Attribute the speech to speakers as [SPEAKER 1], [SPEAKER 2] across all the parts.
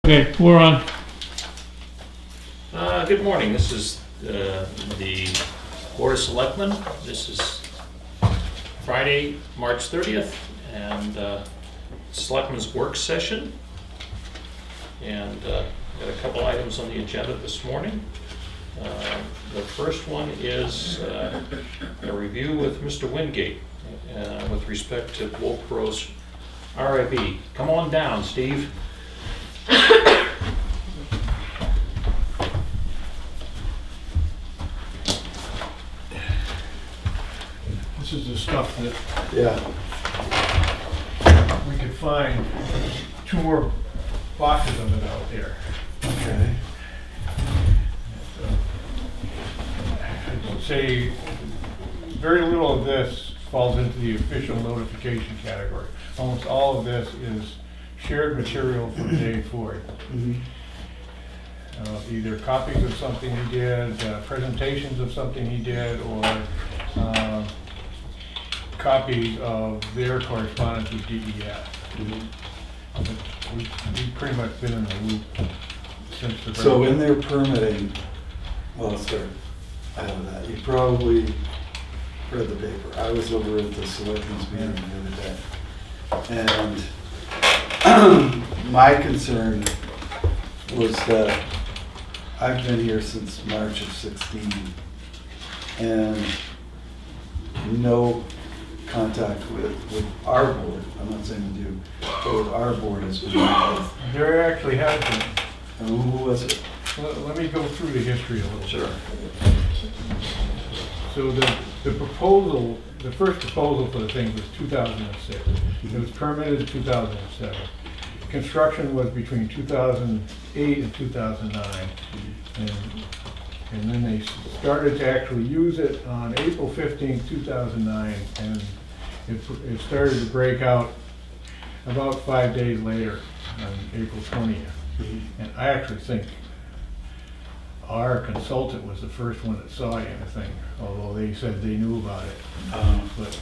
[SPEAKER 1] Okay, we're on.
[SPEAKER 2] Good morning, this is the Board of Selectmen. This is Friday, March 30th, and Selectmen's work session. And got a couple items on the agenda this morning. The first one is a review with Mr. Wingate with respect to Wolfboro's RIB. Come on down, Steve.
[SPEAKER 1] This is the stuff that
[SPEAKER 3] Yeah.
[SPEAKER 1] we could find. Two more boxes of it out there.
[SPEAKER 3] Okay.
[SPEAKER 1] I'd say very little of this falls into the official notification category. Almost all of this is shared material from Dave Ford. Either copies of something he did, presentations of something he did, or copies of their correspondence with DES. We've pretty much been in the loop since the break.
[SPEAKER 3] So in their permitting, well, sir, I have that. You probably read the paper. I was over at the Selectmen's meeting the other day. And my concern was that I've been here since March of 16 and no contact with our board. I'm not saying with you, but with our board has been made.
[SPEAKER 1] There actually has been.
[SPEAKER 3] And who was it?
[SPEAKER 1] Let me go through the history a little.
[SPEAKER 3] Sure.
[SPEAKER 1] So the proposal, the first proposal for the thing was 2006. It was permitted in 2007. Construction was between 2008 and 2009. And then they started to actually use it on April 15, 2009, and it started to break out about 5 days later, on April 20th. And I actually think our consultant was the first one that saw anything, although they said they knew about it. But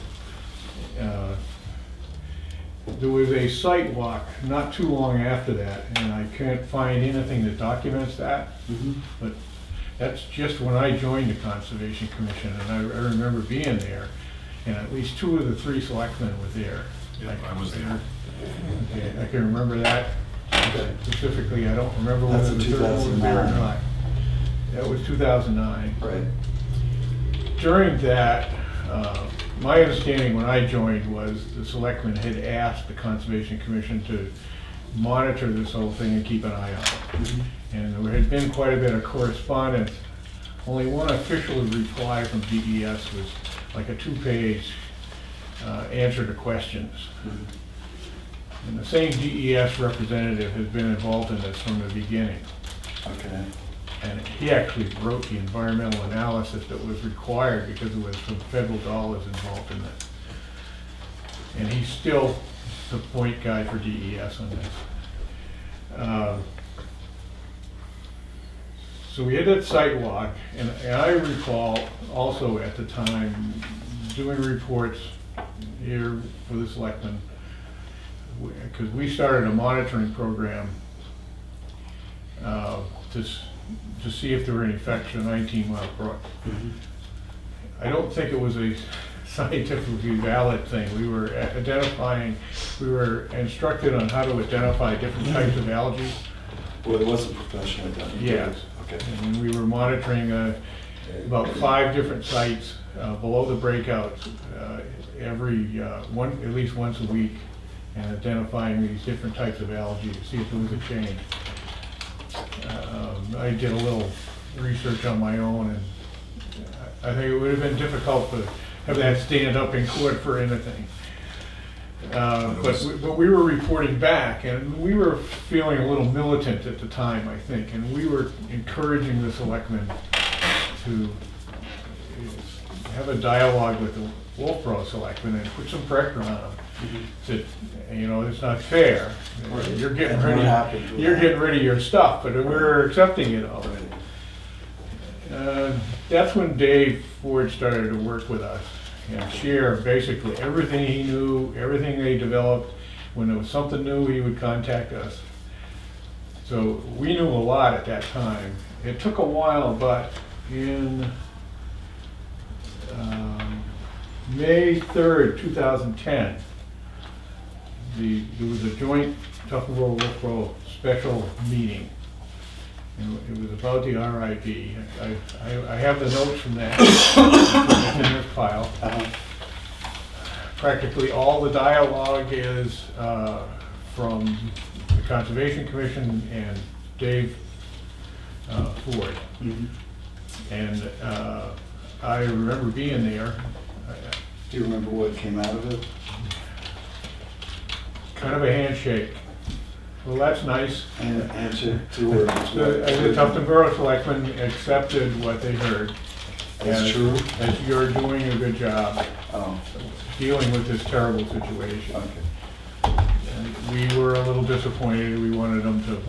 [SPEAKER 1] there was a site walk not too long after that, and I can't find anything that documents that. But that's just when I joined the Conservation Commission, and I remember being there, and at least 2 of the 3 selectmen were there.
[SPEAKER 4] Yeah, I was there.
[SPEAKER 1] Okay, I can remember that specifically. I don't remember
[SPEAKER 3] That's
[SPEAKER 1] whether
[SPEAKER 3] in
[SPEAKER 1] the third one was there or
[SPEAKER 3] 2009.
[SPEAKER 1] not. That was 2009.
[SPEAKER 3] Right.
[SPEAKER 1] During that, my understanding when I joined was the selectmen had asked the Conservation Commission to monitor this whole thing and keep an eye on it. And there had been quite a bit of correspondence. Only one official reply from DES was like a 2-page answer to questions. And the same DES representative has been involved in this from the beginning.
[SPEAKER 3] Okay.
[SPEAKER 1] And he actually wrote the environmental analysis that was required because there was some federal dollars involved in it. And he's still the point guy for DES on this. So we had that site walk, and I recall also at the time doing reports here for the selectmen, because we started a monitoring program to see if there were any effects of 19 Mile Brook. I don't think it was a scientifically valid thing. We were instructed on how to identify different types of algae.
[SPEAKER 3] Well, it wasn't professionally done.
[SPEAKER 1] Yes.
[SPEAKER 3] Okay.
[SPEAKER 1] And we were monitoring about 5 different sites below the breakouts at least once a week, and identifying these different types of algae to see if there was a change. I did a little research on my own, and I think it would have been difficult to have that stand up in court for anything. But we were reporting back, and we were feeling a little militant at the time, I think, and we were encouraging the selectmen to have a dialogue with the Wolfboro selectmen and put some pressure on them. That, you know, it's not fair. You're getting rid of your stuff, but we're accepting it all. That's when Dave Ford started to work with us and share basically everything he knew, everything they developed. When there was something new, he would contact us. So we knew a lot at that time. It took a while, but in May 3rd, 2010, there was a joint Tuftonboro-Wilkesboro special meeting. And it was about the RID. I have the notes from that. It's in this file. Practically all the dialogue is from the Conservation Commission and Dave Ford. And I remember being there.
[SPEAKER 3] Do you remember what came out of it?
[SPEAKER 1] Kind of a handshake. Well, that's nice.
[SPEAKER 3] And answer two words.
[SPEAKER 1] The Tuftonboro Selectmen accepted what they heard.
[SPEAKER 3] That's true?
[SPEAKER 1] That you're doing a good job
[SPEAKER 3] Oh,
[SPEAKER 1] dealing with this terrible situation.
[SPEAKER 3] okay.
[SPEAKER 1] And we were a little disappointed. We wanted them to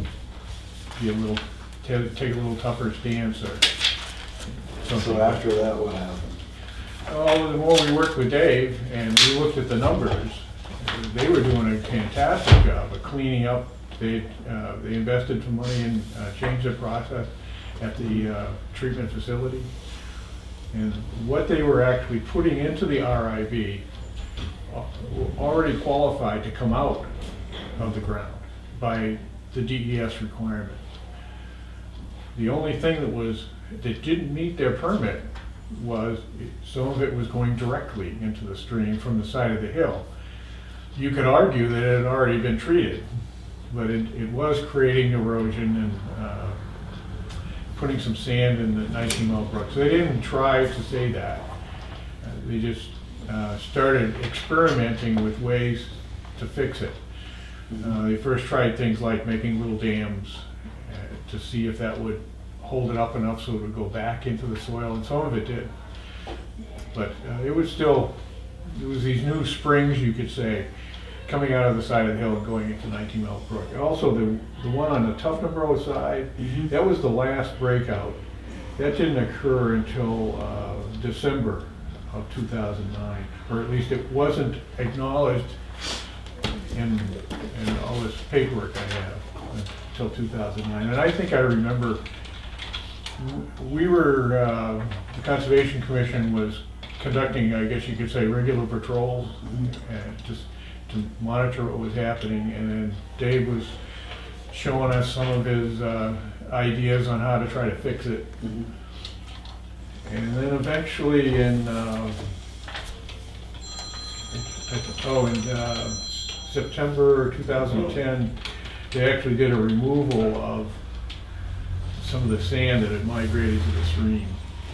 [SPEAKER 1] be take a little tougher stance or something.
[SPEAKER 3] So after that, what happened?
[SPEAKER 1] Oh, the more we worked with Dave and we looked at the numbers, they were doing a fantastic job of cleaning up. They invested some money and changed the process at the treatment facility. And what they were actually putting into the RIB already qualified to come out of the ground by the DES requirement. The only thing that didn't meet their permit was some of it was going directly into the stream from the side of the hill. You could argue that it had already been treated, but it was creating erosion and putting some sand in the 19-mile brook. So they didn't try to say that. They just started experimenting with ways to fix it. They first tried things like making little dams to see if that would hold it up enough so it would go back into the soil, and some of it did. But it was these new springs, you could say, coming out of the side of the hill and going into 19-mile brook. And also the one on the Tuftonboro side, that was the last breakout. That didn't occur until December of 2009, or at least it wasn't acknowledged in all this paperwork I have until 2009. And I think I remember we were, the Conservation Commission was conducting, I guess you could say, regular patrols, just to monitor what was happening, and then Dave was showing us some of his ideas on how to try to fix it. And then eventually in September 2010, they actually did a removal of some of the sand that had migrated to the stream,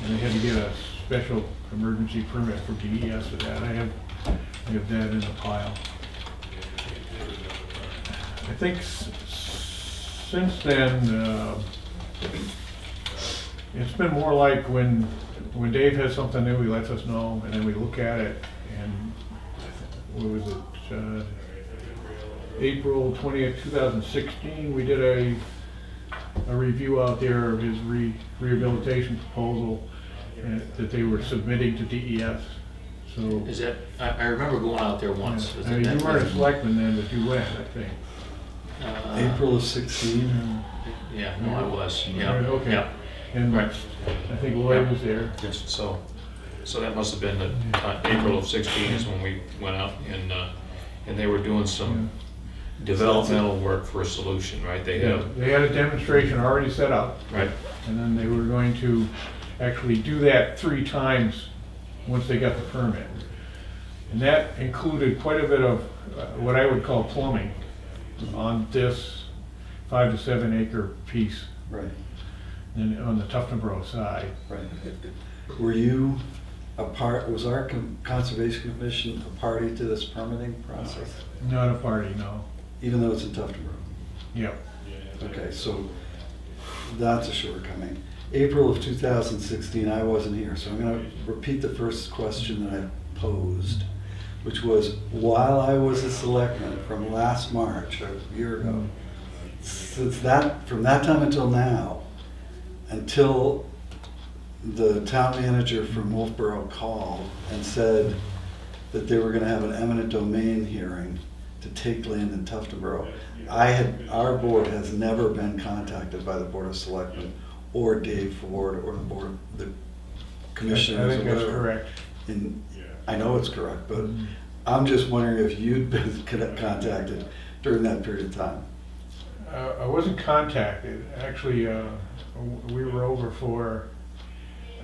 [SPEAKER 1] and they had to get a special emergency permit for DES for that. I have that in the pile. I think since then, it's been more like when Dave has something new, he lets us know, and then we look at it, and what was it, April 20th, 2016, we did a review out there of his rehabilitation proposal that they were submitting to DES. So
[SPEAKER 2] Is that, I remember going out there once.
[SPEAKER 1] I mean, you weren't a selectman then, but you went, I think.
[SPEAKER 3] April of 16?
[SPEAKER 2] Yeah, no, I was, yeah.
[SPEAKER 1] Okay.
[SPEAKER 2] Yeah.
[SPEAKER 1] And
[SPEAKER 2] Right.
[SPEAKER 1] I think Lloyd was there.
[SPEAKER 2] Yes, so that must have been April of 16 is when we went out and they were doing some developmental work for a solution, right? They had,
[SPEAKER 1] They had a demonstration already set up,
[SPEAKER 2] right,
[SPEAKER 1] and then they were going to actually do that 3 times once they got the permit. And that included quite a bit of what I would call plumbing on this 5 to 7 acre piece,
[SPEAKER 3] Right,
[SPEAKER 1] and on the Tuftonboro side.
[SPEAKER 3] right. Were you a part, was our Conservation Commission a party to this permitting process?
[SPEAKER 1] Not a party, no.
[SPEAKER 3] Even though it's in Tuftonboro?
[SPEAKER 1] Yep.
[SPEAKER 3] Okay, so that's a shortcoming. April of 2016, I wasn't here, so I'm going to repeat the first question that I posed, which was, while I was a selectman from last March, a year ago, from that time until now, until the town manager from Wolfboro called and said that they were going to have an eminent domain hearing to take land in Tuftonboro. Our board has never been contacted by the Board of Selectmen or Dave Ford or the
[SPEAKER 1] I
[SPEAKER 3] commissioners or
[SPEAKER 1] think that's
[SPEAKER 3] whatever.
[SPEAKER 1] correct.
[SPEAKER 3] I know it's correct, but I'm just wondering if you'd been contacted during that period of time.
[SPEAKER 1] I wasn't contacted. Actually, we were over for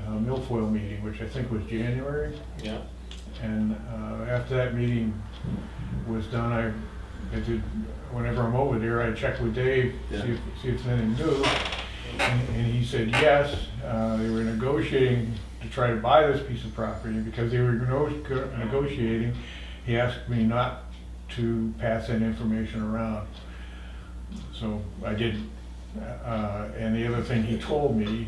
[SPEAKER 1] a milfoil meeting, which I think was January.
[SPEAKER 2] Yeah.
[SPEAKER 1] And after that meeting was done, I did, whenever I'm over there, I check with Dave,
[SPEAKER 3] Yeah.
[SPEAKER 1] see if there's anything new. And he said yes, they were negotiating to try to buy this piece of property. Because they were negotiating, he asked me not to pass that information around. So I did. And the other thing he told me,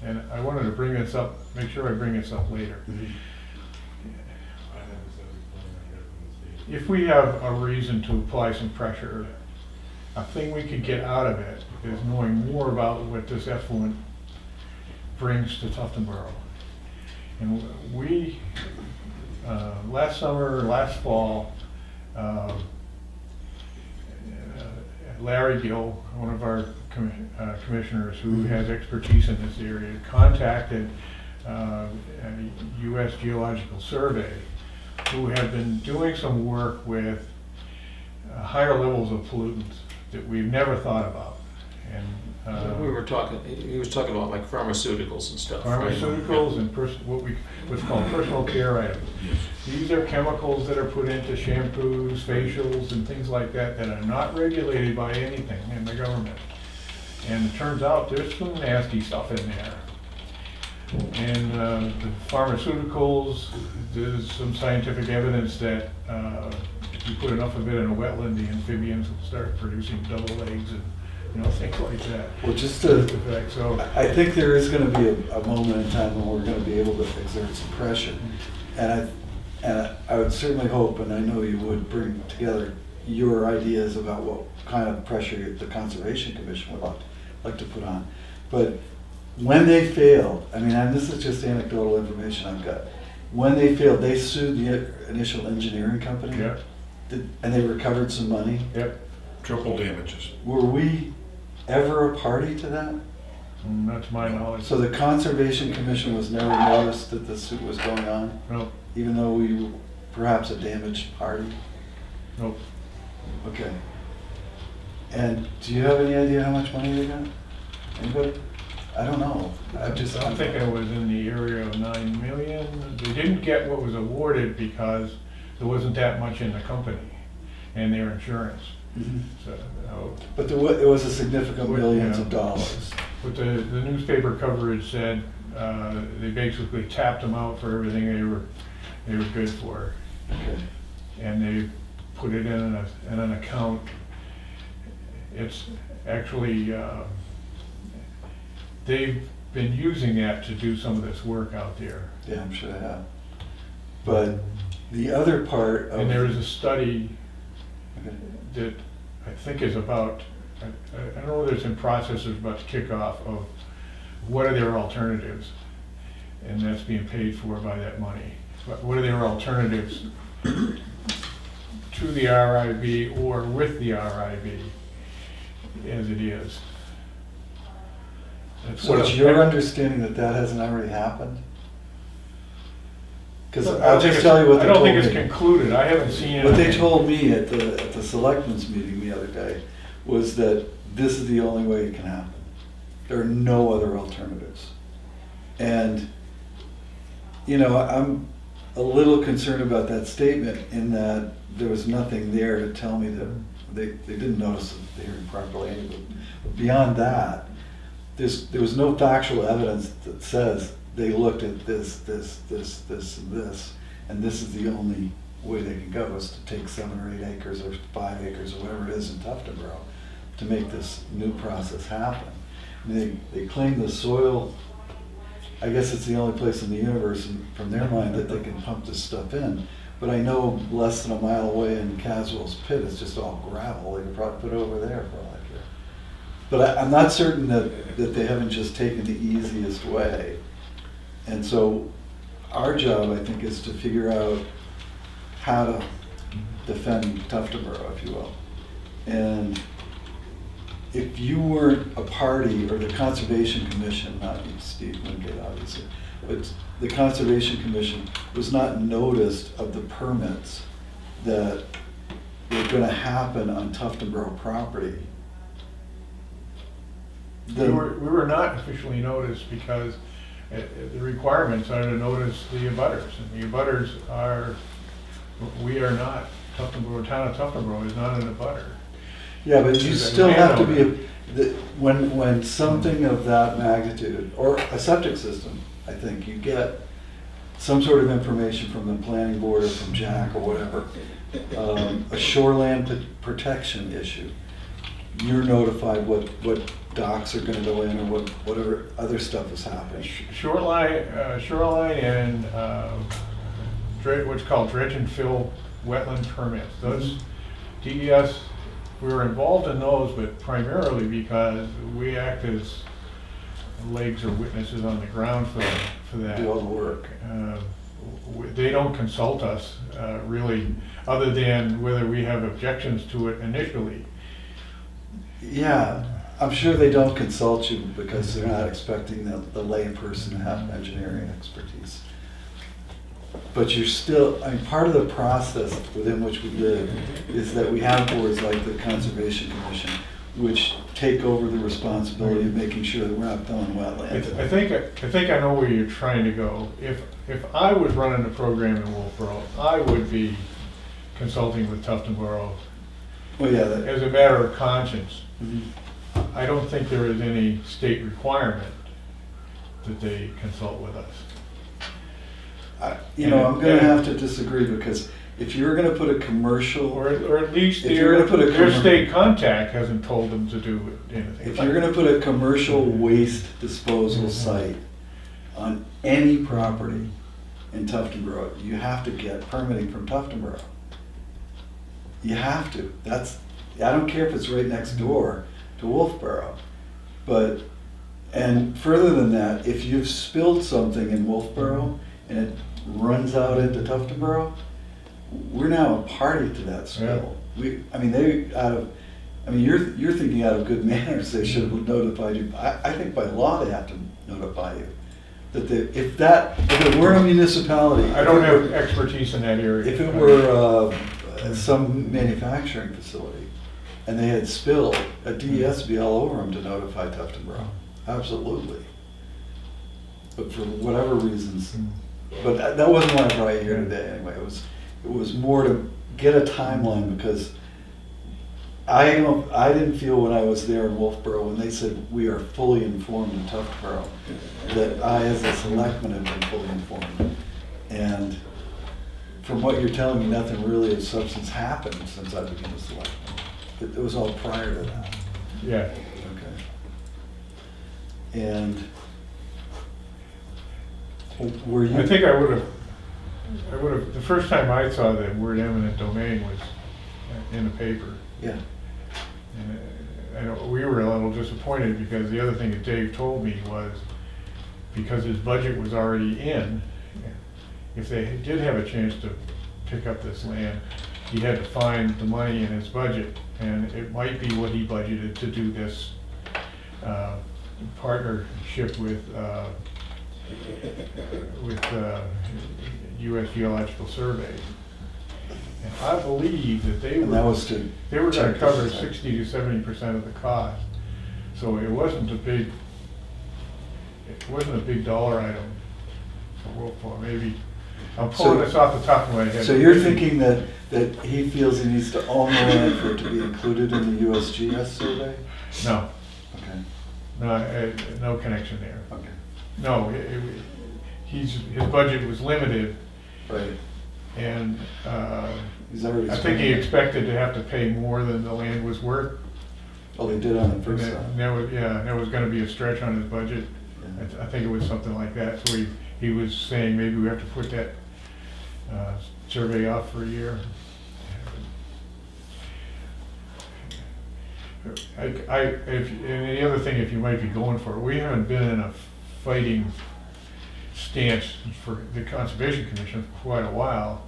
[SPEAKER 1] and I wanted to bring this up, make sure I bring this up later. If we have a reason to apply some pressure, a thing we could get out of it is knowing more about what this effluent brings to Tuftonboro. And we, last summer, last fall, Larry Gill, one of our commissioners who has expertise in this area, contacted a U.S. Geological Survey, who have been doing some work with higher levels of pollutants that we've never thought about. And
[SPEAKER 2] We were talking, he was talking about like pharmaceuticals and stuff. right?
[SPEAKER 1] pharmaceuticals and what's called personal care items. These are chemicals that are put into shampoos, facials, and things like that that are not regulated by anything in the government. And it turns out there's some nasty stuff in there. And the pharmaceuticals, there's some scientific evidence that if you put enough of it in a wetland, the amphibians will start producing double eggs and things like that.
[SPEAKER 3] Well, just to,
[SPEAKER 1] So
[SPEAKER 3] I think there is going to be a moment in time when we're going to be able to exert some pressure. And I would certainly hope, and I know you would, bring together your ideas about what kind of pressure the Conservation Commission would like to put on. But when they failed, I mean, and this is just anecdotal information I've got, when they failed, they sued the initial engineering company.
[SPEAKER 1] yeah,
[SPEAKER 3] And they recovered some money.
[SPEAKER 1] yep,
[SPEAKER 4] Triple damages.
[SPEAKER 3] Were we ever a party to that?
[SPEAKER 1] Not to my knowledge.
[SPEAKER 3] So the Conservation Commission was never noticed that the suit was going on,
[SPEAKER 1] No,
[SPEAKER 3] even though we were perhaps a damaged party?
[SPEAKER 1] no.
[SPEAKER 3] Okay. And do you have any idea how much money they got? Anybody? I don't know.
[SPEAKER 1] I'm thinking it was in the area of 9 million. They didn't get what was awarded because there wasn't that much in the company and their insurance.
[SPEAKER 3] Mhm.
[SPEAKER 1] So,
[SPEAKER 3] But it was a significant
[SPEAKER 1] Well,
[SPEAKER 3] millions
[SPEAKER 1] yeah.
[SPEAKER 3] of dollars.
[SPEAKER 1] but the newspaper coverage said they basically tapped them out for everything they were good for,
[SPEAKER 3] Okay.
[SPEAKER 1] and they put it in an account. It's actually they've been using that to do some of this work out there.
[SPEAKER 3] Yeah, I'm sure they have. But the other part of...
[SPEAKER 1] And there is a study
[SPEAKER 3] Okay.
[SPEAKER 1] that I think is about, I don't know whether it's in process or about to kick off, of what are their alternatives? And that's being paid for by that money. What are their alternatives to the RIB or with the RIB as it is? That's
[SPEAKER 3] So
[SPEAKER 1] what
[SPEAKER 3] it's
[SPEAKER 1] I'm-
[SPEAKER 3] your understanding that that hasn't already happened? Because
[SPEAKER 1] I don't
[SPEAKER 3] I'll
[SPEAKER 1] think
[SPEAKER 3] just
[SPEAKER 1] it's-
[SPEAKER 3] tell you what they
[SPEAKER 1] I
[SPEAKER 3] told
[SPEAKER 1] don't
[SPEAKER 3] me.
[SPEAKER 1] think it's concluded. I haven't seen it.
[SPEAKER 3] What they told me at the Selectmen's meeting the other day was that this is the only way it can happen. There are no other alternatives. And, I'm a little concerned about that statement in that there was nothing there to tell me that they didn't notice the hearing properly anyway. But beyond that, there was no factual evidence that says they looked at this, and this is the only way they can go, is to take 7 or 8 acres or 5 acres or whatever it is in Tuftonboro to make this new process happen. I mean, they claim the soil, I guess it's the only place in the universe, from their mind, that they can pump this stuff in. But I know less than a mile away in Caswell's pit, it's just all gravel. They could probably put it over there for all I care. But I'm not certain that they haven't just taken the easiest way. And so our job, I think, is to figure out how to defend Tuftonboro, if you will. And if you weren't a party, or the Conservation Commission, not you, Steve Wingate, obviously, but the Conservation Commission was not noticed of the permits that were gonna happen on Tuftonboro property,
[SPEAKER 1] We
[SPEAKER 3] then,
[SPEAKER 1] were not officially noticed because the requirements are to notice the abutters, and the abutters are, we are not, Tuftonboro, town of Tuftonboro is not an abutter.
[SPEAKER 3] yeah, but you
[SPEAKER 1] As a
[SPEAKER 3] still have to be,
[SPEAKER 1] landowner.
[SPEAKER 3] when something of that magnitude, or a septic system, I think, you get some sort of information from the planning board or from Jack or whatever, a shoreland protection issue, you're notified what docks are gonna go in, or whatever other stuff is happening.
[SPEAKER 1] Shoreline and what's called dredge and fill wetland permits. Those DES, we were involved in those, but primarily because we act as legs or witnesses on the ground for that.
[SPEAKER 3] Do all the work.
[SPEAKER 1] They don't consult us really, other than whether we have objections to it initially.
[SPEAKER 3] Yeah, I'm sure they don't consult you because they're not expecting the lay person to have engineering expertise. But you're still, I mean, part of the process within which we live is that we have boards like the Conservation Commission, which take over the responsibility of making sure that we're not filling wetlands.
[SPEAKER 1] I think I know where you're trying to go. If I was running a program in Wolfboro, I would be consulting with Tuftonboro
[SPEAKER 3] Well, yeah,
[SPEAKER 1] as a matter of conscience.
[SPEAKER 3] Mhm.
[SPEAKER 1] I don't think there is any state requirement that they consult with us.
[SPEAKER 3] I'm gonna have to disagree, because if you're gonna put a commercial,
[SPEAKER 1] Or at least
[SPEAKER 3] If you're gonna put a
[SPEAKER 1] their
[SPEAKER 3] commer-
[SPEAKER 1] state contact hasn't told them to do anything.
[SPEAKER 3] if you're gonna put a commercial waste disposal site on any property in Tuftonboro, you have to get permitting from Tuftonboro. You have to. I don't care if it's right next door to Wolfboro. But, and further than that, if you've spilled something in Wolfboro and it runs out into Tuftonboro, we're now a party to that spill. You're thinking out of good manners, they should have notified you. I think by law they have to notify you. If it were a municipality.
[SPEAKER 1] I don't have expertise in that area.
[SPEAKER 3] If it were some manufacturing facility and they had spilled, a DES would be all over them to notify Tuftonboro. Absolutely. But for whatever reasons, but that wasn't why I brought you here today anyway. It was more to get a timeline, because I didn't feel when I was there in Wolfboro, when they said we are fully informed in Tuftonboro, that I as a selectman have been fully informed. And from what you're telling me, nothing really of substance happened since I became a selectman. It was all prior to that.
[SPEAKER 1] Yeah.
[SPEAKER 3] Okay. And were you?
[SPEAKER 1] I think I would have, the first time I saw the word eminent domain was in the paper.
[SPEAKER 3] Yeah.
[SPEAKER 1] And I know we were a little disappointed, because the other thing that Dave told me was, because his budget was already in, if they did have a chance to pick up this land, he had to find the money in his budget, and it might be what he budgeted to do this partnership with U.S. Geological Survey. And I believe that they
[SPEAKER 3] And that
[SPEAKER 1] were,
[SPEAKER 3] was to
[SPEAKER 1] they were gonna
[SPEAKER 3] check
[SPEAKER 1] cover
[SPEAKER 3] this out.
[SPEAKER 1] 60 to 70% of the cost. So it wasn't a big dollar item for Wolfboro. Maybe, I'm pulling
[SPEAKER 3] So-
[SPEAKER 1] this off the top of my head.
[SPEAKER 3] So you're thinking that he feels he needs to own the land for it to be included in the USGS survey?
[SPEAKER 1] No,
[SPEAKER 3] Okay,
[SPEAKER 1] no connection there.
[SPEAKER 3] okay,
[SPEAKER 1] No, his budget was limited,
[SPEAKER 3] right.
[SPEAKER 1] and
[SPEAKER 3] He's already.
[SPEAKER 1] I think he expected to have to pay more than the land was worth.
[SPEAKER 3] Oh, they did on the
[SPEAKER 1] And
[SPEAKER 3] first
[SPEAKER 1] that,
[SPEAKER 3] side.
[SPEAKER 1] that was gonna be a stretch on his budget.
[SPEAKER 3] Yeah.
[SPEAKER 1] I think it was something like that, so he was saying maybe we have to put that survey off for a year. And the other thing, if you might be going for it, we haven't been in a fighting stance for the Conservation Commission for quite a while.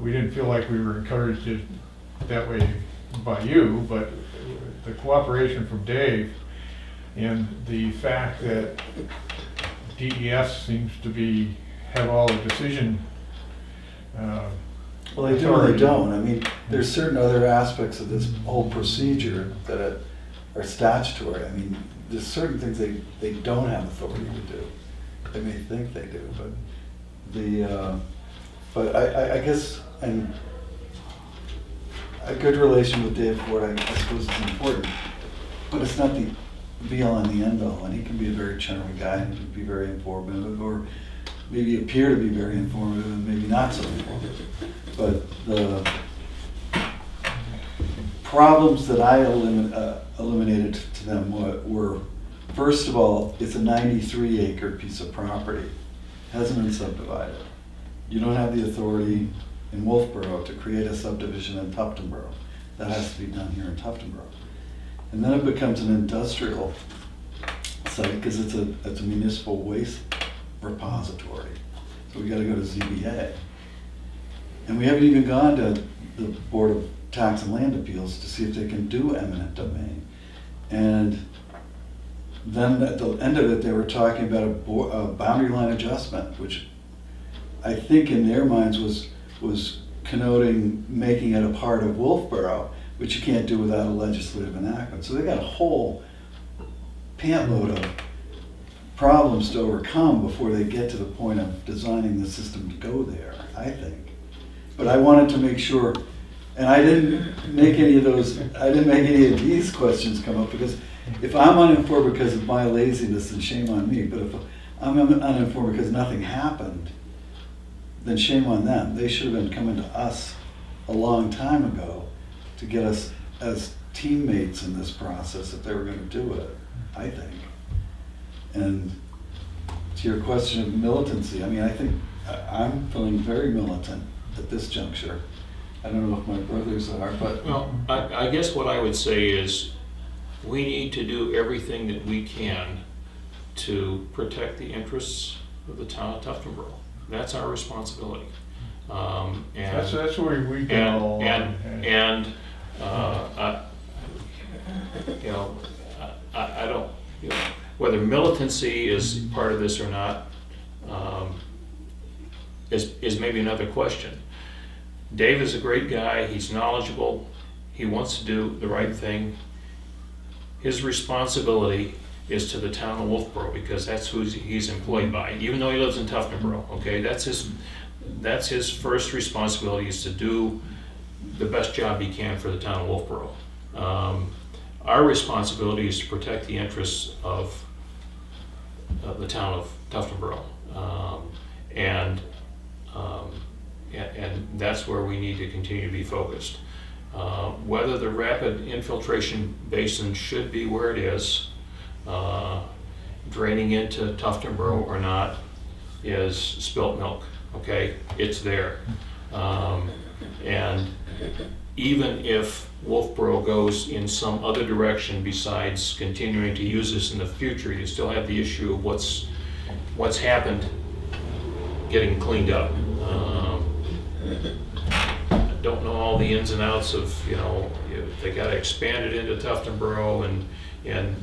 [SPEAKER 1] We didn't feel like we were encouraged it that way by you, but the cooperation from Dave and the fact that DES seems to have all the decision.
[SPEAKER 3] Well, they do and they don't. I mean, there's certain other aspects of this whole procedure that are statutory. I mean, there's certain things they don't have authority to do. They may think they do, but I guess, and a good relation with Dave Ford, I suppose, is important, but it's not the be-all and the end-all, and he can be a very charming guy, and he can be very informative, or maybe appear to be very informative, and maybe not so informative. But the problems that I eliminated to them were, first of all, it's a 93-acre piece of property, hasn't been subdivided. You don't have the authority in Wolfboro to create a subdivision in Tuftonboro. That has to be done here in Tuftonboro. And then it becomes an industrial site because it's a municipal waste repository. So we gotta go to ZBA. And we haven't even gone to the Board of Tax and Land Appeals to see if they can do eminent domain. And then at the end of it, they were talking about a boundary line adjustment, which I think in their minds was connoting making it a part of Wolfboro, which you can't do without a legislative enactment. So they got a whole pantload of problems to overcome before they get to the point of designing the system to go there, I think. But I wanted to make sure, and I didn't make any of these questions come up, because if I'm uninformed because of my laziness, then shame on me. But if I'm uninformed because nothing happened, then shame on them. They should have been coming to us a long time ago to get us as teammates in this process if they were going to do it, I think. And to your question of militancy, I mean, I think I'm feeling very militant at this juncture. I don't know if my brothers are, but...
[SPEAKER 2] Well, I guess what I would say is we need to do everything that we can to protect the interests of the town of Tuftonboro. That's our responsibility. And
[SPEAKER 1] That's where we go.
[SPEAKER 2] I don't, whether militancy is part of this or not, is maybe another question. Dave is a great guy, he's knowledgeable, he wants to do the right thing. His responsibility is to the town of Wolfboro, because that's who he's employed by, even though he lives in Tuftonboro, okay? That's his first responsibility, is to do the best job he can for the town of Wolfboro. Our responsibility is to protect the interests of the town of Tuftonboro. And that's where we need to continue to be focused. Whether the rapid infiltration basin should be where it is, draining into Tuftonboro or not, is spilt milk, okay? It's there. And even if Wolfboro goes in some other direction besides continuing to use this in the future, you still have the issue of what's happened getting cleaned up. I don't know all the ins and outs of, they got expanded into Tuftonboro and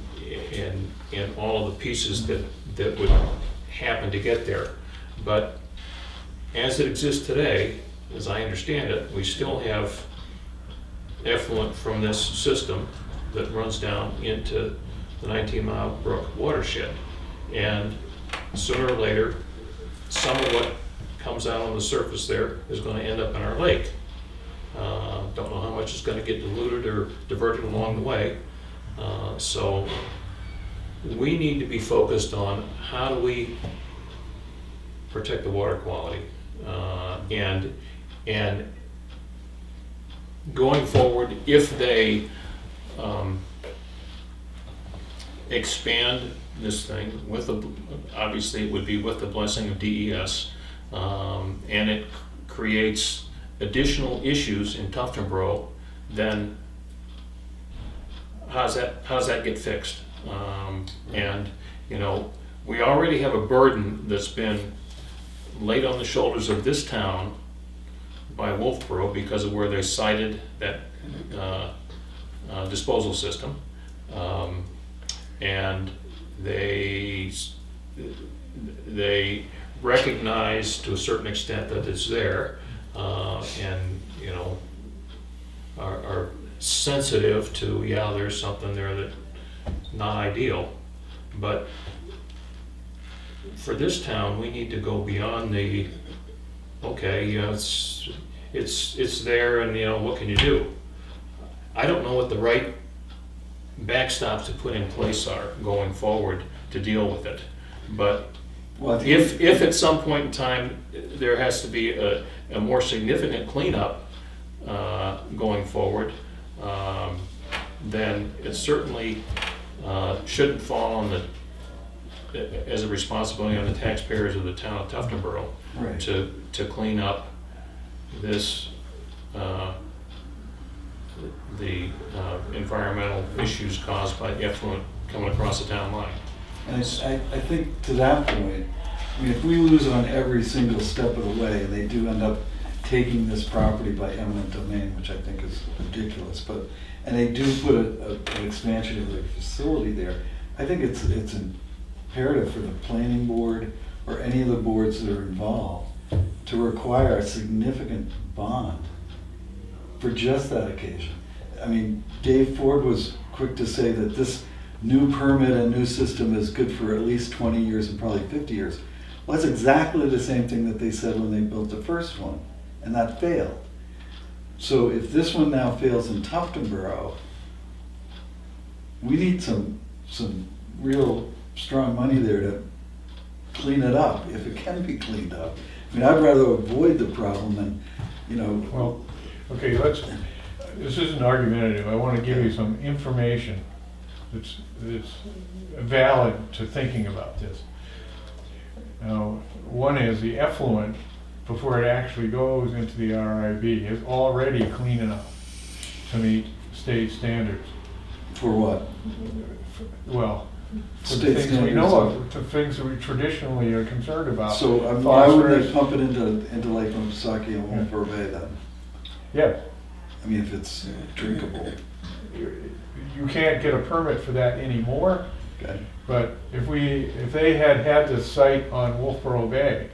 [SPEAKER 2] all of the pieces that would happen to get there. But as it exists today, as I understand it, we still have effluent from this system that runs down into the 19-mile brook watershed. And sooner or later, some of what comes out on the surface there is going to end up in our lake. Don't know how much is going to get diluted or diverted along the way. So we need to be focused on how do we protect the water quality. And going forward, if they expand this thing obviously it would be with the blessing of DES, and it creates additional issues in Tuftonboro, then how's that get fixed? And we already have a burden that's been laid on the shoulders of this town by Wolfboro because of where they sited that disposal system. And they recognize to a certain extent that it's there, and, you know, are sensitive to, yeah, there's something there that not ideal. But for this town, we need to go beyond the, okay, you know, it's there, and, you know, what can you do? I don't know what the right backstops to put in place are going forward to deal with it. But
[SPEAKER 3] Well, I think
[SPEAKER 2] if at some point in time there has to be a more significant cleanup going forward, then it certainly shouldn't fall on as a responsibility on the taxpayers of the town of Tuftonboro
[SPEAKER 3] Right.
[SPEAKER 2] to clean up this the environmental issues caused by effluent coming across the town line.
[SPEAKER 3] And I think to that point, I mean, if we lose on every single step of the way, and they do end up taking this property by eminent domain, which I think is ridiculous, and they do put an expansion of their facility there, I think it's imperative for the planning board or any of the boards that are involved to require a significant bond for just that occasion. I mean, Dave Ford was quick to say that this new permit and new system is good for at least 20 years and probably 50 years. Well, that's exactly the same thing that they said when they built the first one, and that failed. So if this one now fails in Tuftonboro, we need some real strong money there to clean it up, if it can be cleaned up. I mean, I'd rather avoid the problem than, you know.
[SPEAKER 1] Well, okay, this isn't argumentative. I want to give you some information that's valid to thinking about this. Now, one is the effluent, before it actually goes into the RIB, is already clean enough to meet state standards.
[SPEAKER 3] For what?
[SPEAKER 1] Well, for the
[SPEAKER 3] State
[SPEAKER 1] things we
[SPEAKER 3] standards
[SPEAKER 1] know
[SPEAKER 3] of-
[SPEAKER 1] of, the things that we traditionally are concerned about.
[SPEAKER 3] So why would they
[SPEAKER 1] Phosphorus.
[SPEAKER 3] pump it into Lake Winnipesaukee and Wolfboro Bay then?
[SPEAKER 1] Yeah,
[SPEAKER 3] I mean, if it's drinkable.
[SPEAKER 1] you can't get a permit for that anymore.
[SPEAKER 3] Okay.
[SPEAKER 1] But if they had this site on Wolfboro Bay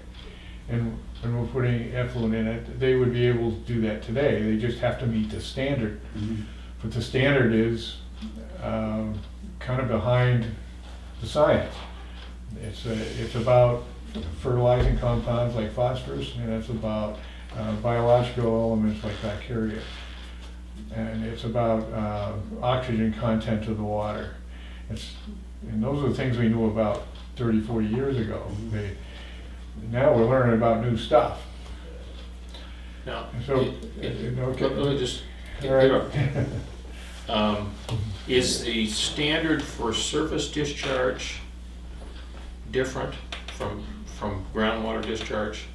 [SPEAKER 1] and we're putting effluent in it, they would be able to do that today. They just have to meet the standard.
[SPEAKER 3] Mhm.
[SPEAKER 1] But the standard is kind of behind the science. It's about fertilizing compounds like phosphorus, and it's about biological elements like bacteria. And it's about oxygen content of the water. And those are the things we knew about 30, 40 years ago. Now we're learning about new stuff.
[SPEAKER 2] Now,
[SPEAKER 1] So,
[SPEAKER 2] let me just
[SPEAKER 1] All right.
[SPEAKER 2] is the standard for surface discharge different from groundwater discharge?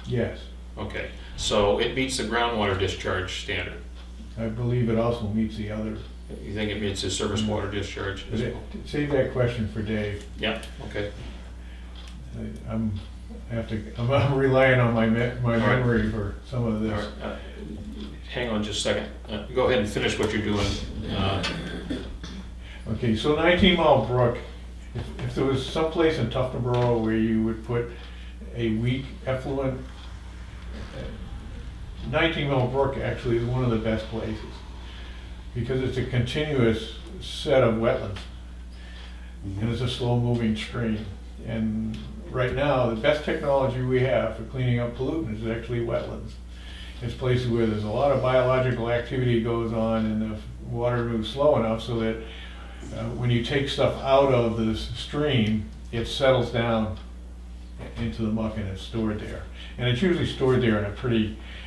[SPEAKER 1] Yes,
[SPEAKER 2] Okay, so it meets the groundwater discharge standard.
[SPEAKER 1] I believe it also meets the other.
[SPEAKER 2] You think it meets the surface water discharge as well?
[SPEAKER 1] Save that question for Dave.
[SPEAKER 2] Yeah, okay.
[SPEAKER 1] I'm relying on my memory for some of
[SPEAKER 2] All
[SPEAKER 1] this.
[SPEAKER 2] right, hang on just a second. Go ahead and finish what you're doing.
[SPEAKER 1] Okay, so 19 Mile Brook, if there was some place in Tuftonboro where you would put a weak effluent, 19 Mile Brook actually is one of the best places because it's a continuous set of wetlands and it's a slow-moving stream. And right now, the best technology we have for cleaning up pollutants is actually wetlands. It's places where there's a lot of biological activity goes on and the water moves slow enough so that when you take stuff out of the stream, it settles down into the muck and it's stored there. And it's usually stored there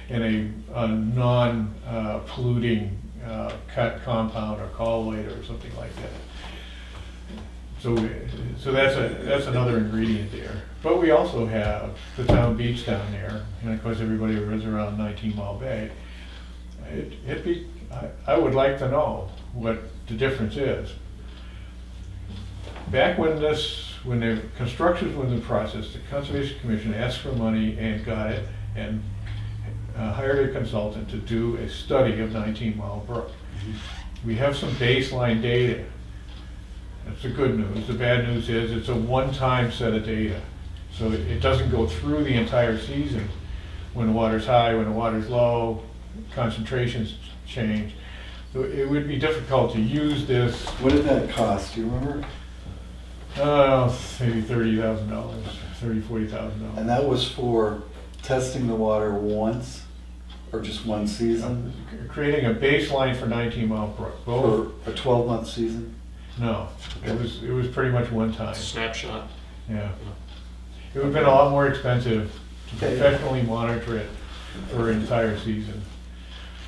[SPEAKER 1] in a non-polluting cut compound or colloid or something like that. So that's another ingredient there. But we also have the town beach down there, and of course everybody lives around 19 Mile Bay. I would like to know what the difference is. Back when the construction was in process, the Conservation Commission asked for money and got it, and hired a consultant to do a study of 19 Mile Brook. We have some baseline data. That's the good news. The bad news is it's a one-time set of data. So it doesn't go through the entire season when the water's high, when the water's low, concentrations change. So it would be difficult to use this,
[SPEAKER 3] What did that cost, do you remember?
[SPEAKER 1] maybe $30,000, $40,000.
[SPEAKER 3] And that was for testing the water once, or just one season?
[SPEAKER 1] Creating a baseline for 19 Mile Brook. Both,
[SPEAKER 3] For a 12-month season?
[SPEAKER 1] no, it was pretty much one time,
[SPEAKER 2] Snapshot.
[SPEAKER 1] yeah. It would have been a lot more expensive to
[SPEAKER 3] Okay.
[SPEAKER 1] professionally monitor it for an entire season.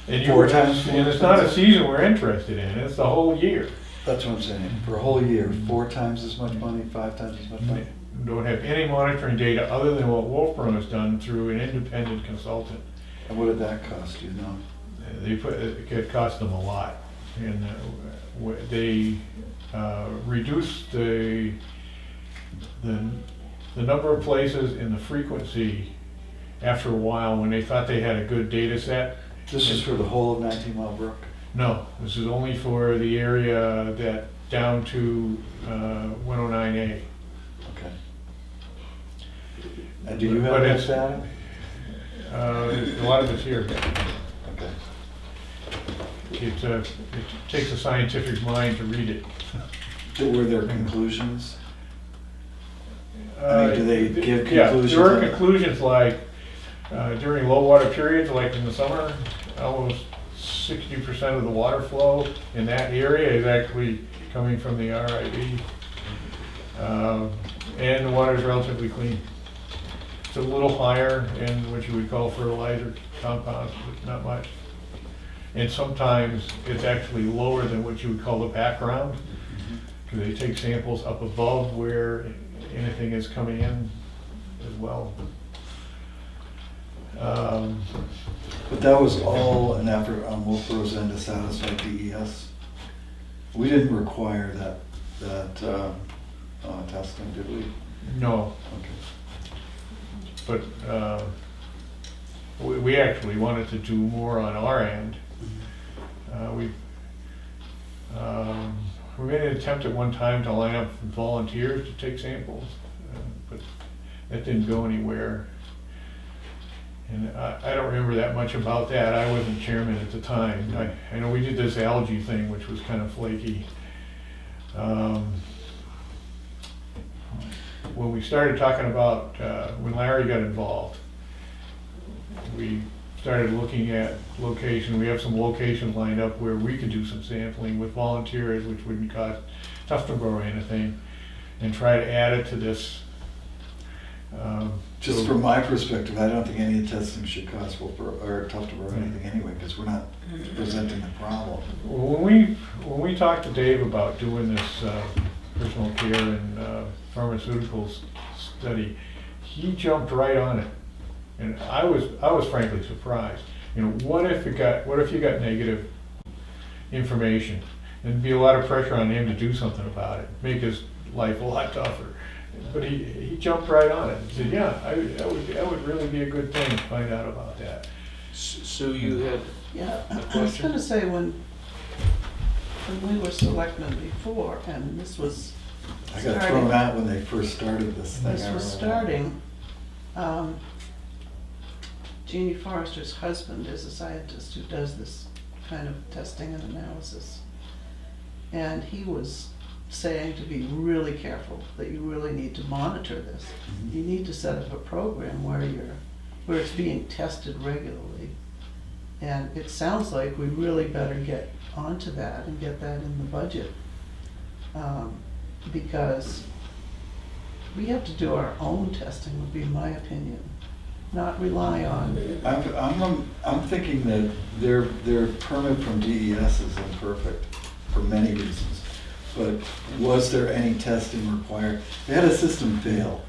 [SPEAKER 1] And
[SPEAKER 3] Four times more
[SPEAKER 1] and it's not a
[SPEAKER 3] expensive?
[SPEAKER 1] season we're interested in, it's the whole year.
[SPEAKER 3] That's what I'm saying, for a whole year, 4 times as much money, 5 times as much money?
[SPEAKER 1] Don't have any monitoring data other than what Wolfboro has done through an independent consultant.
[SPEAKER 3] And what did that cost, do you know?
[SPEAKER 1] It cost them a lot. And they reduced the number of places and the frequency after a while when they thought they had a good data set.
[SPEAKER 3] This is for the whole of 19 Mile Brook?
[SPEAKER 1] No, this is only for the area that down to 109A.
[SPEAKER 3] Okay. And do you have
[SPEAKER 1] But
[SPEAKER 3] that
[SPEAKER 1] it's-
[SPEAKER 3] data?
[SPEAKER 1] A lot of it's here.
[SPEAKER 3] Okay.
[SPEAKER 1] It takes a scientific mind to read it.
[SPEAKER 3] Were there conclusions? I mean, do they give
[SPEAKER 1] Yeah,
[SPEAKER 3] conclusions
[SPEAKER 1] there are
[SPEAKER 3] on it?
[SPEAKER 1] conclusions like during low water periods, like in the summer, almost 60% of the water flow in that area is actually coming from the RIV. And the water is relatively clean. It's a little higher in what you would call fertilizer compounds, but not much. And sometimes it's actually lower than what you would call the background, because they take samples up above where anything is coming in as well.
[SPEAKER 3] But that was all an effort on Wolfboro's end to satisfy DES? We didn't require that testing, did we?
[SPEAKER 1] No,
[SPEAKER 3] Okay.
[SPEAKER 1] but we actually wanted to do more on our end. We made an attempt at one time to line up volunteers to take samples, but that didn't go anywhere. And I don't remember that much about that. I wasn't chairman at the time. I know we did this algae thing, which was kind of flaky. When we started talking about, when Larry got involved, we started looking at location. We have some locations lined up where we could do some sampling with volunteers, which wouldn't cost Tuftonboro anything, and try to add it to this.
[SPEAKER 3] Just
[SPEAKER 1] so-
[SPEAKER 3] from my perspective, I don't think any testing should cost Wolfboro or Tuftonboro anything anyway, because we're not presenting the problem.
[SPEAKER 1] When we talked to Dave about doing this personal care and pharmaceuticals study, he jumped right on it. And I was frankly surprised. You know, what if you got negative information? There'd be a lot of pressure on him to do something about it, make his life a lot tougher. But he jumped right on it. He said, yeah, that would really be a good thing to find out about that.
[SPEAKER 2] Sue, you had
[SPEAKER 4] Yeah,
[SPEAKER 2] A
[SPEAKER 4] I was
[SPEAKER 2] question?
[SPEAKER 4] gonna say, when we were selectmen before, and this was
[SPEAKER 3] I got
[SPEAKER 4] starting,
[SPEAKER 3] thrown out when they first started this thing.
[SPEAKER 4] this
[SPEAKER 3] I
[SPEAKER 4] was
[SPEAKER 3] remember.
[SPEAKER 4] starting, Jeannie Forrester's husband is a scientist who does this kind of testing and analysis. And he was saying to be really careful, that you really need to monitor this.
[SPEAKER 3] Mhm.
[SPEAKER 4] You need to set up a program where it's being tested regularly. And it sounds like we really better get onto that and get that in the budget. Because we have to do our own testing, would be my opinion, not rely on.
[SPEAKER 3] I'm thinking that their permit from DES is imperfect for many reasons. But was there any testing required? They had a system fail,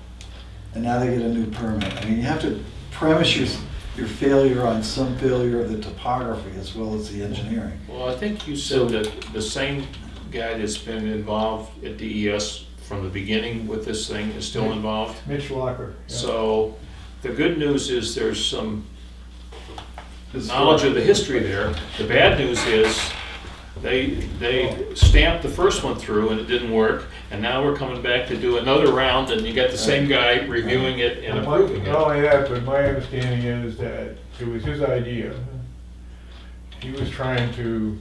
[SPEAKER 3] and now they get a new permit. I mean, you have to premise your failure on some failure of the topography as well as the engineering.
[SPEAKER 2] Well, I think you said that the same guy that's been involved at DES from the beginning with this thing is still involved.
[SPEAKER 1] Mitch Locker. Yeah.
[SPEAKER 2] So the good news is there's some knowledge of the history there. The bad news is, they stamped the first one through and it didn't work, and now we're coming back to do another round, and you got the same guy reviewing it and approving
[SPEAKER 1] Not
[SPEAKER 2] it.
[SPEAKER 1] only that, but my understanding is that it was his idea. He was trying to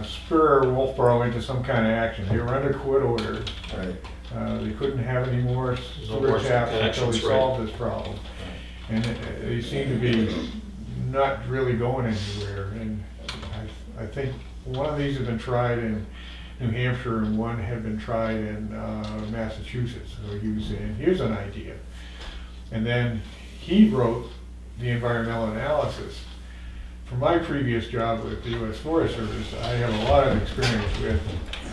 [SPEAKER 1] spur Wolfboro into some kind of action. They were under court order.
[SPEAKER 3] Right.
[SPEAKER 1] They couldn't have any more
[SPEAKER 2] No more
[SPEAKER 1] sewer taps until
[SPEAKER 2] connections,
[SPEAKER 1] he
[SPEAKER 2] right.
[SPEAKER 1] solved this problem. And they seem to be not really going anywhere. And I think one of these have been tried in New Hampshire and one had been tried in Massachusetts. So he was saying, here's an idea. And then he wrote the environmental analysis. From my previous job with the U.S. Forest Service, I have a lot of experience with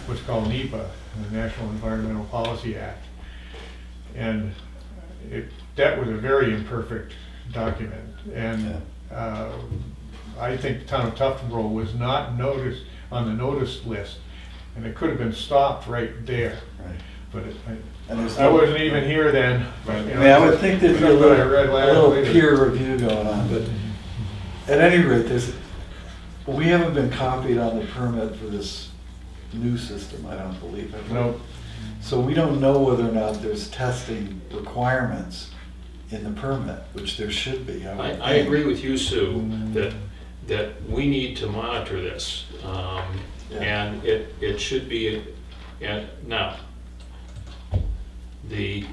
[SPEAKER 1] what's called NEPA, the National Environmental Policy Act. And that was a very imperfect document. And I think the town of Tuftonboro was not noticed on the notice list, and it could have been stopped right there.
[SPEAKER 3] Right.
[SPEAKER 1] But
[SPEAKER 3] And there's
[SPEAKER 1] I wasn't even here then. But, you
[SPEAKER 3] I
[SPEAKER 1] know,
[SPEAKER 3] mean, I would think there'd be a
[SPEAKER 1] something I
[SPEAKER 3] little,
[SPEAKER 1] read
[SPEAKER 3] a
[SPEAKER 1] last
[SPEAKER 3] little
[SPEAKER 1] later.
[SPEAKER 3] peer review going on, but at any rate, we haven't been copied on the permit for this new system, I don't believe. have we?
[SPEAKER 1] No.
[SPEAKER 3] So we don't know whether or not there's testing requirements in the permit, which there should be. would
[SPEAKER 2] I
[SPEAKER 3] think.
[SPEAKER 2] agree with you, Sue, that we need to monitor this. And it should be, and now, the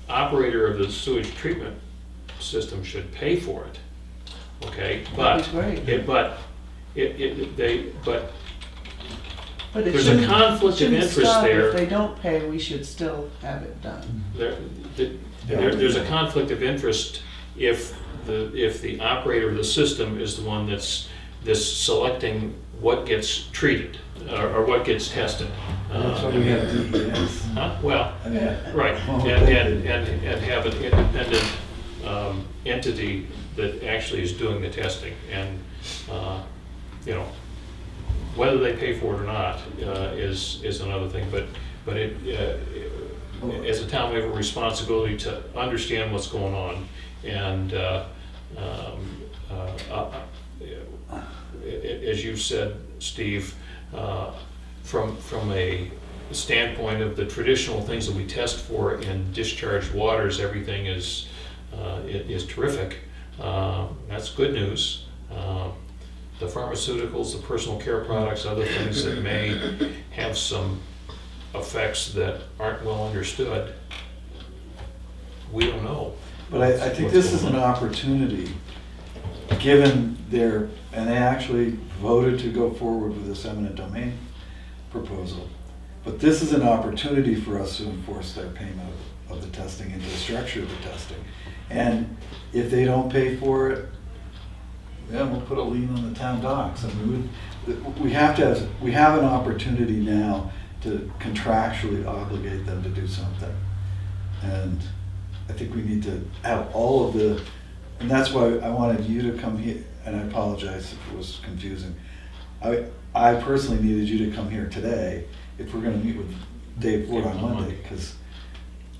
[SPEAKER 2] operator of the sewage treatment system should pay for it, okay? But,
[SPEAKER 4] That'd be great.
[SPEAKER 2] but
[SPEAKER 4] But it
[SPEAKER 2] there's a
[SPEAKER 4] shouldn't-
[SPEAKER 2] conflict of
[SPEAKER 4] shouldn't
[SPEAKER 2] interest
[SPEAKER 4] stop.
[SPEAKER 2] there.
[SPEAKER 4] If they don't pay, we should still have it done.
[SPEAKER 2] There's a conflict of interest if the operator of the system is the one that's selecting what gets treated or what gets tested.
[SPEAKER 3] That's why we have DES.
[SPEAKER 2] Well,
[SPEAKER 3] I mean,
[SPEAKER 2] right,
[SPEAKER 3] well,
[SPEAKER 2] and have an independent entity that actually is doing the testing. And, you know, whether they pay for it or not is another thing. But as a town, we have a responsibility to understand what's going on. And as you said, Steve, from a standpoint of the traditional things that we test for in discharged waters, everything is terrific. That's good news. The pharmaceuticals, the personal care products, other things that may have some effects that aren't well understood, we don't know.
[SPEAKER 3] But I think this is an opportunity, given and they actually voted to go forward with this eminent domain proposal. But this is an opportunity for us to enforce their payment of the testing and to structure the testing. And if they don't pay for it, then we'll put a lien on the town docks. I mean, we have an opportunity now to contractually obligate them to do something. And I think we need to have all of and that's why I wanted you to come here, and I apologize if it was confusing. I personally needed you to come here today if we're gonna meet with Dave Ford on Monday, because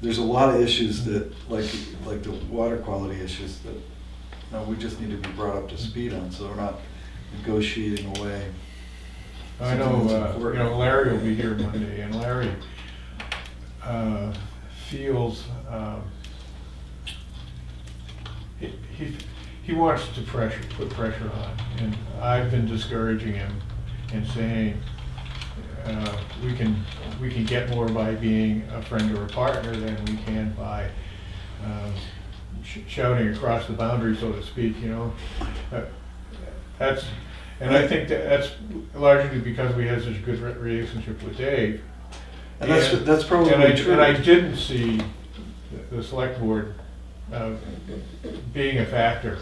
[SPEAKER 3] there's a lot of issues that, like the water quality issues that we just need to be brought up to speed on, so we're not negotiating away.
[SPEAKER 1] I know, Larry will be here Monday, and Larry feels he wants to put pressure on, and I've been discouraging him and saying we can get more by being a friend or a partner than we can by shouting across the boundary, so to speak. And I think that's largely because we have such a good relationship with Dave.
[SPEAKER 3] And that's probably true.
[SPEAKER 1] And I didn't see the select board being a factor.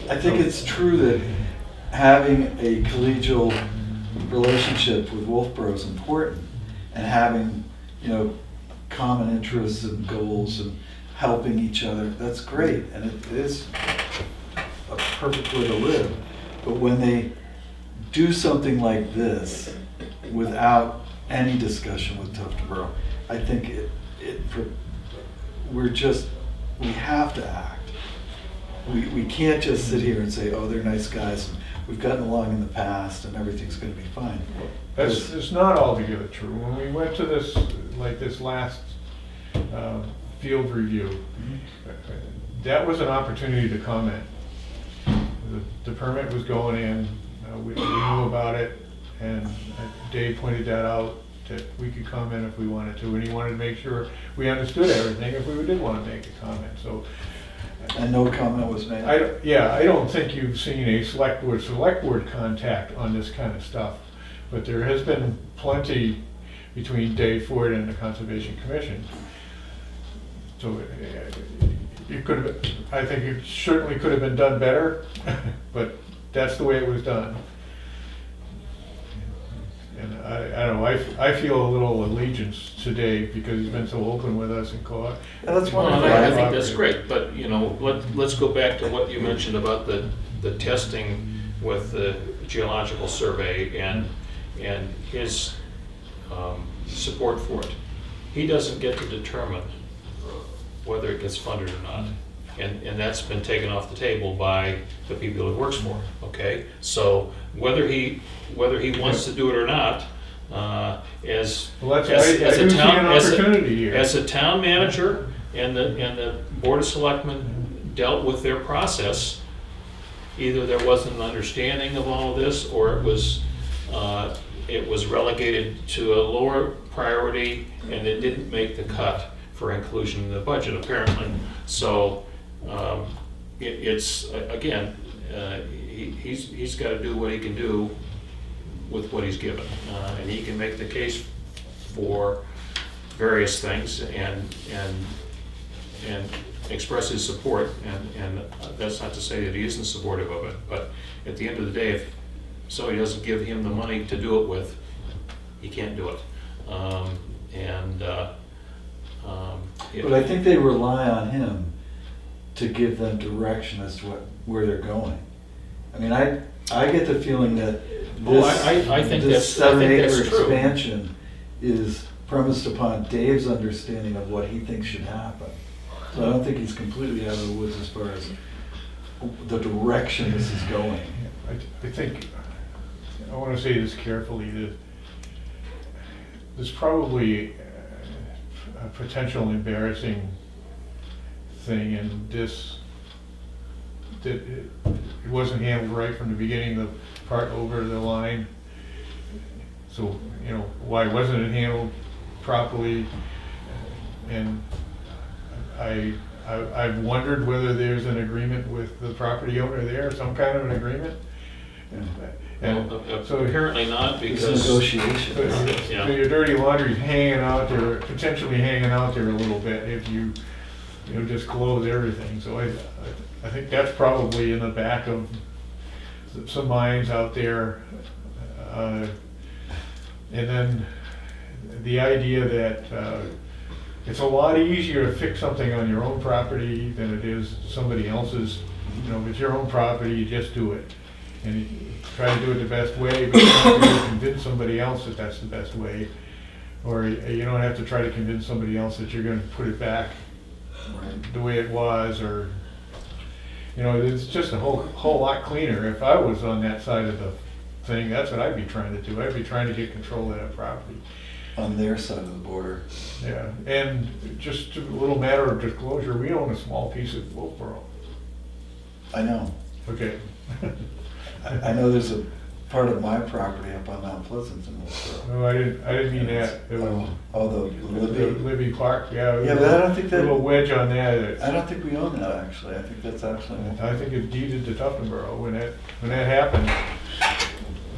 [SPEAKER 3] I think it's true that having a collegial relationship with Wolfboro is important, and having, common interests and goals and helping each other, that's great, and it is a perfect way to live. But when they do something like this without any discussion with Tuftonboro, I think we're we have to act. We can't just sit here and say, oh, they're nice guys, and we've gotten along in the past, and everything's gonna be fine.
[SPEAKER 1] It's not altogether true. When we went to this, like this last field review, that was an opportunity to comment. The permit was going in, we knew about it, and Dave pointed that out, that we could comment if we wanted to, and he wanted to make sure we understood everything if we did want to make a comment, so.
[SPEAKER 3] And no comment was made?
[SPEAKER 1] I don't think you've seen a select board contact on this kind of stuff, but there has been plenty between Dave Ford and the Conservation Commission. So it could have, I think it certainly could have been done better, but that's the way it was done. And I don't know, I feel a little allegiance to Dave because he's been so open with us and
[SPEAKER 3] Yeah, that's
[SPEAKER 2] Well,
[SPEAKER 3] wonderful.
[SPEAKER 2] I think that's great, but, you know, let's go back to what you mentioned about the testing with the geological survey and his support for it. He doesn't get to determine whether it gets funded or not. And that's been taken off the table by the people he works for, okay? So whether he wants to do it or not, as
[SPEAKER 1] Well, I
[SPEAKER 2] a
[SPEAKER 1] do see
[SPEAKER 2] town,
[SPEAKER 1] an opportunity here.
[SPEAKER 2] as a town manager and the Board of Selectmen dealt with their process, either there wasn't an understanding of all of this, or it was relegated to a lower priority and it didn't make the cut for inclusion in the budget, apparently. So it's, again, he's got to do what he can do with what he's given. And he can make the case for various things and express his support. And that's not to say that he isn't supportive of it, but at the end of the day, if somebody doesn't give him the money to do it with, he can't do it.
[SPEAKER 3] But I think they rely on him to give them direction as to where they're going. I mean, I get the feeling that
[SPEAKER 2] Well, I think
[SPEAKER 3] this
[SPEAKER 2] that's
[SPEAKER 3] 7 acre
[SPEAKER 2] true.
[SPEAKER 3] expansion is premised upon Dave's understanding of what he thinks should happen. So I don't think he's completely out of the woods as far as the direction this is going.
[SPEAKER 1] I think, I want to say this carefully, that there's probably a potential embarrassing thing in this, that it wasn't handled right from the beginning, the part over the line. So, you know, why wasn't it handled properly? And I've wondered whether there's an agreement with the property owner there, some kind of an agreement. And so
[SPEAKER 2] Apparently not,
[SPEAKER 3] It's
[SPEAKER 2] because
[SPEAKER 3] negotiation.
[SPEAKER 2] Yeah.
[SPEAKER 1] your dirty laundry's hanging out there, potentially hanging out there a little bit if you disclose everything. So I think that's probably in the back of some minds out there. And then the idea that it's a lot easier to fix something on your own property than it is somebody else's. You know, if it's your own property, you just do it. And you try to do it the best way, but you don't have to convince somebody else that that's the best way. Or you don't have to try to convince somebody else that you're gonna put it back the way it was, or, you know, it's just a whole lot cleaner. If I was on that side of the thing, that's what I'd be trying to do. I'd be trying to get control of that property.
[SPEAKER 3] On their side of the border.
[SPEAKER 1] Yeah, and just a little matter of disclosure, we own a small piece of Wolfboro.
[SPEAKER 3] I know.
[SPEAKER 1] Okay.
[SPEAKER 3] I know there's a part of my property up on Mount Pleasant in Wolfboro.
[SPEAKER 1] No, I didn't mean that. It was
[SPEAKER 3] Oh, the Libby.
[SPEAKER 1] Libby Park, yeah.
[SPEAKER 3] Yeah, but I don't think that-
[SPEAKER 1] Little wedge on that.
[SPEAKER 3] I don't think we own that, actually. I think that's actually.
[SPEAKER 1] I think it's deeded to Tuftonboro. When that happened,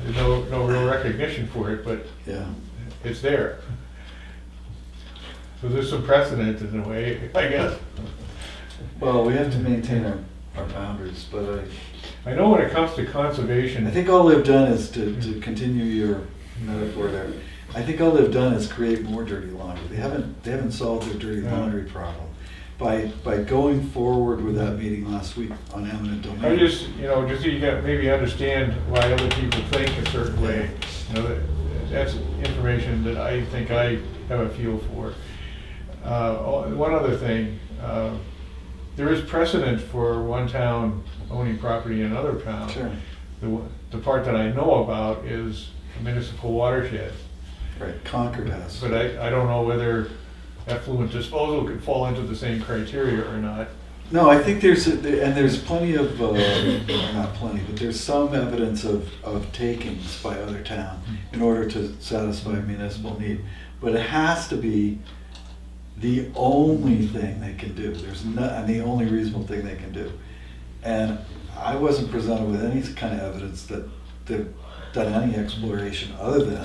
[SPEAKER 1] there's no real recognition for it, but
[SPEAKER 3] Yeah.
[SPEAKER 1] it's there. So there's some precedent in a way, I guess.
[SPEAKER 3] Well, we have to maintain our boundaries, but
[SPEAKER 1] I know when it comes to conservation.
[SPEAKER 3] I think all they've done is to continue your metaphor there. I think all they've done is create more dirty laundry. They haven't solved their dirty laundry problem by going forward with that meeting last week on eminent domain.
[SPEAKER 1] I just so you got maybe understand why other people think a certain way. You know, that's information that I think I have a feel for. One other thing, there is precedent for one town owning property in another town.
[SPEAKER 3] Sure,
[SPEAKER 1] The part that I know about is municipal watershed,
[SPEAKER 3] right, Concord has.
[SPEAKER 1] but I don't know whether effluent disposal could fall into the same criteria or not.
[SPEAKER 3] No, I think there's plenty of, not plenty, but there's some evidence of takings by other towns in order to satisfy a municipal need. But it has to be the only thing they can do. And the only reasonable thing they can do. And I wasn't presented with any kind of evidence that they've done any exploration other than,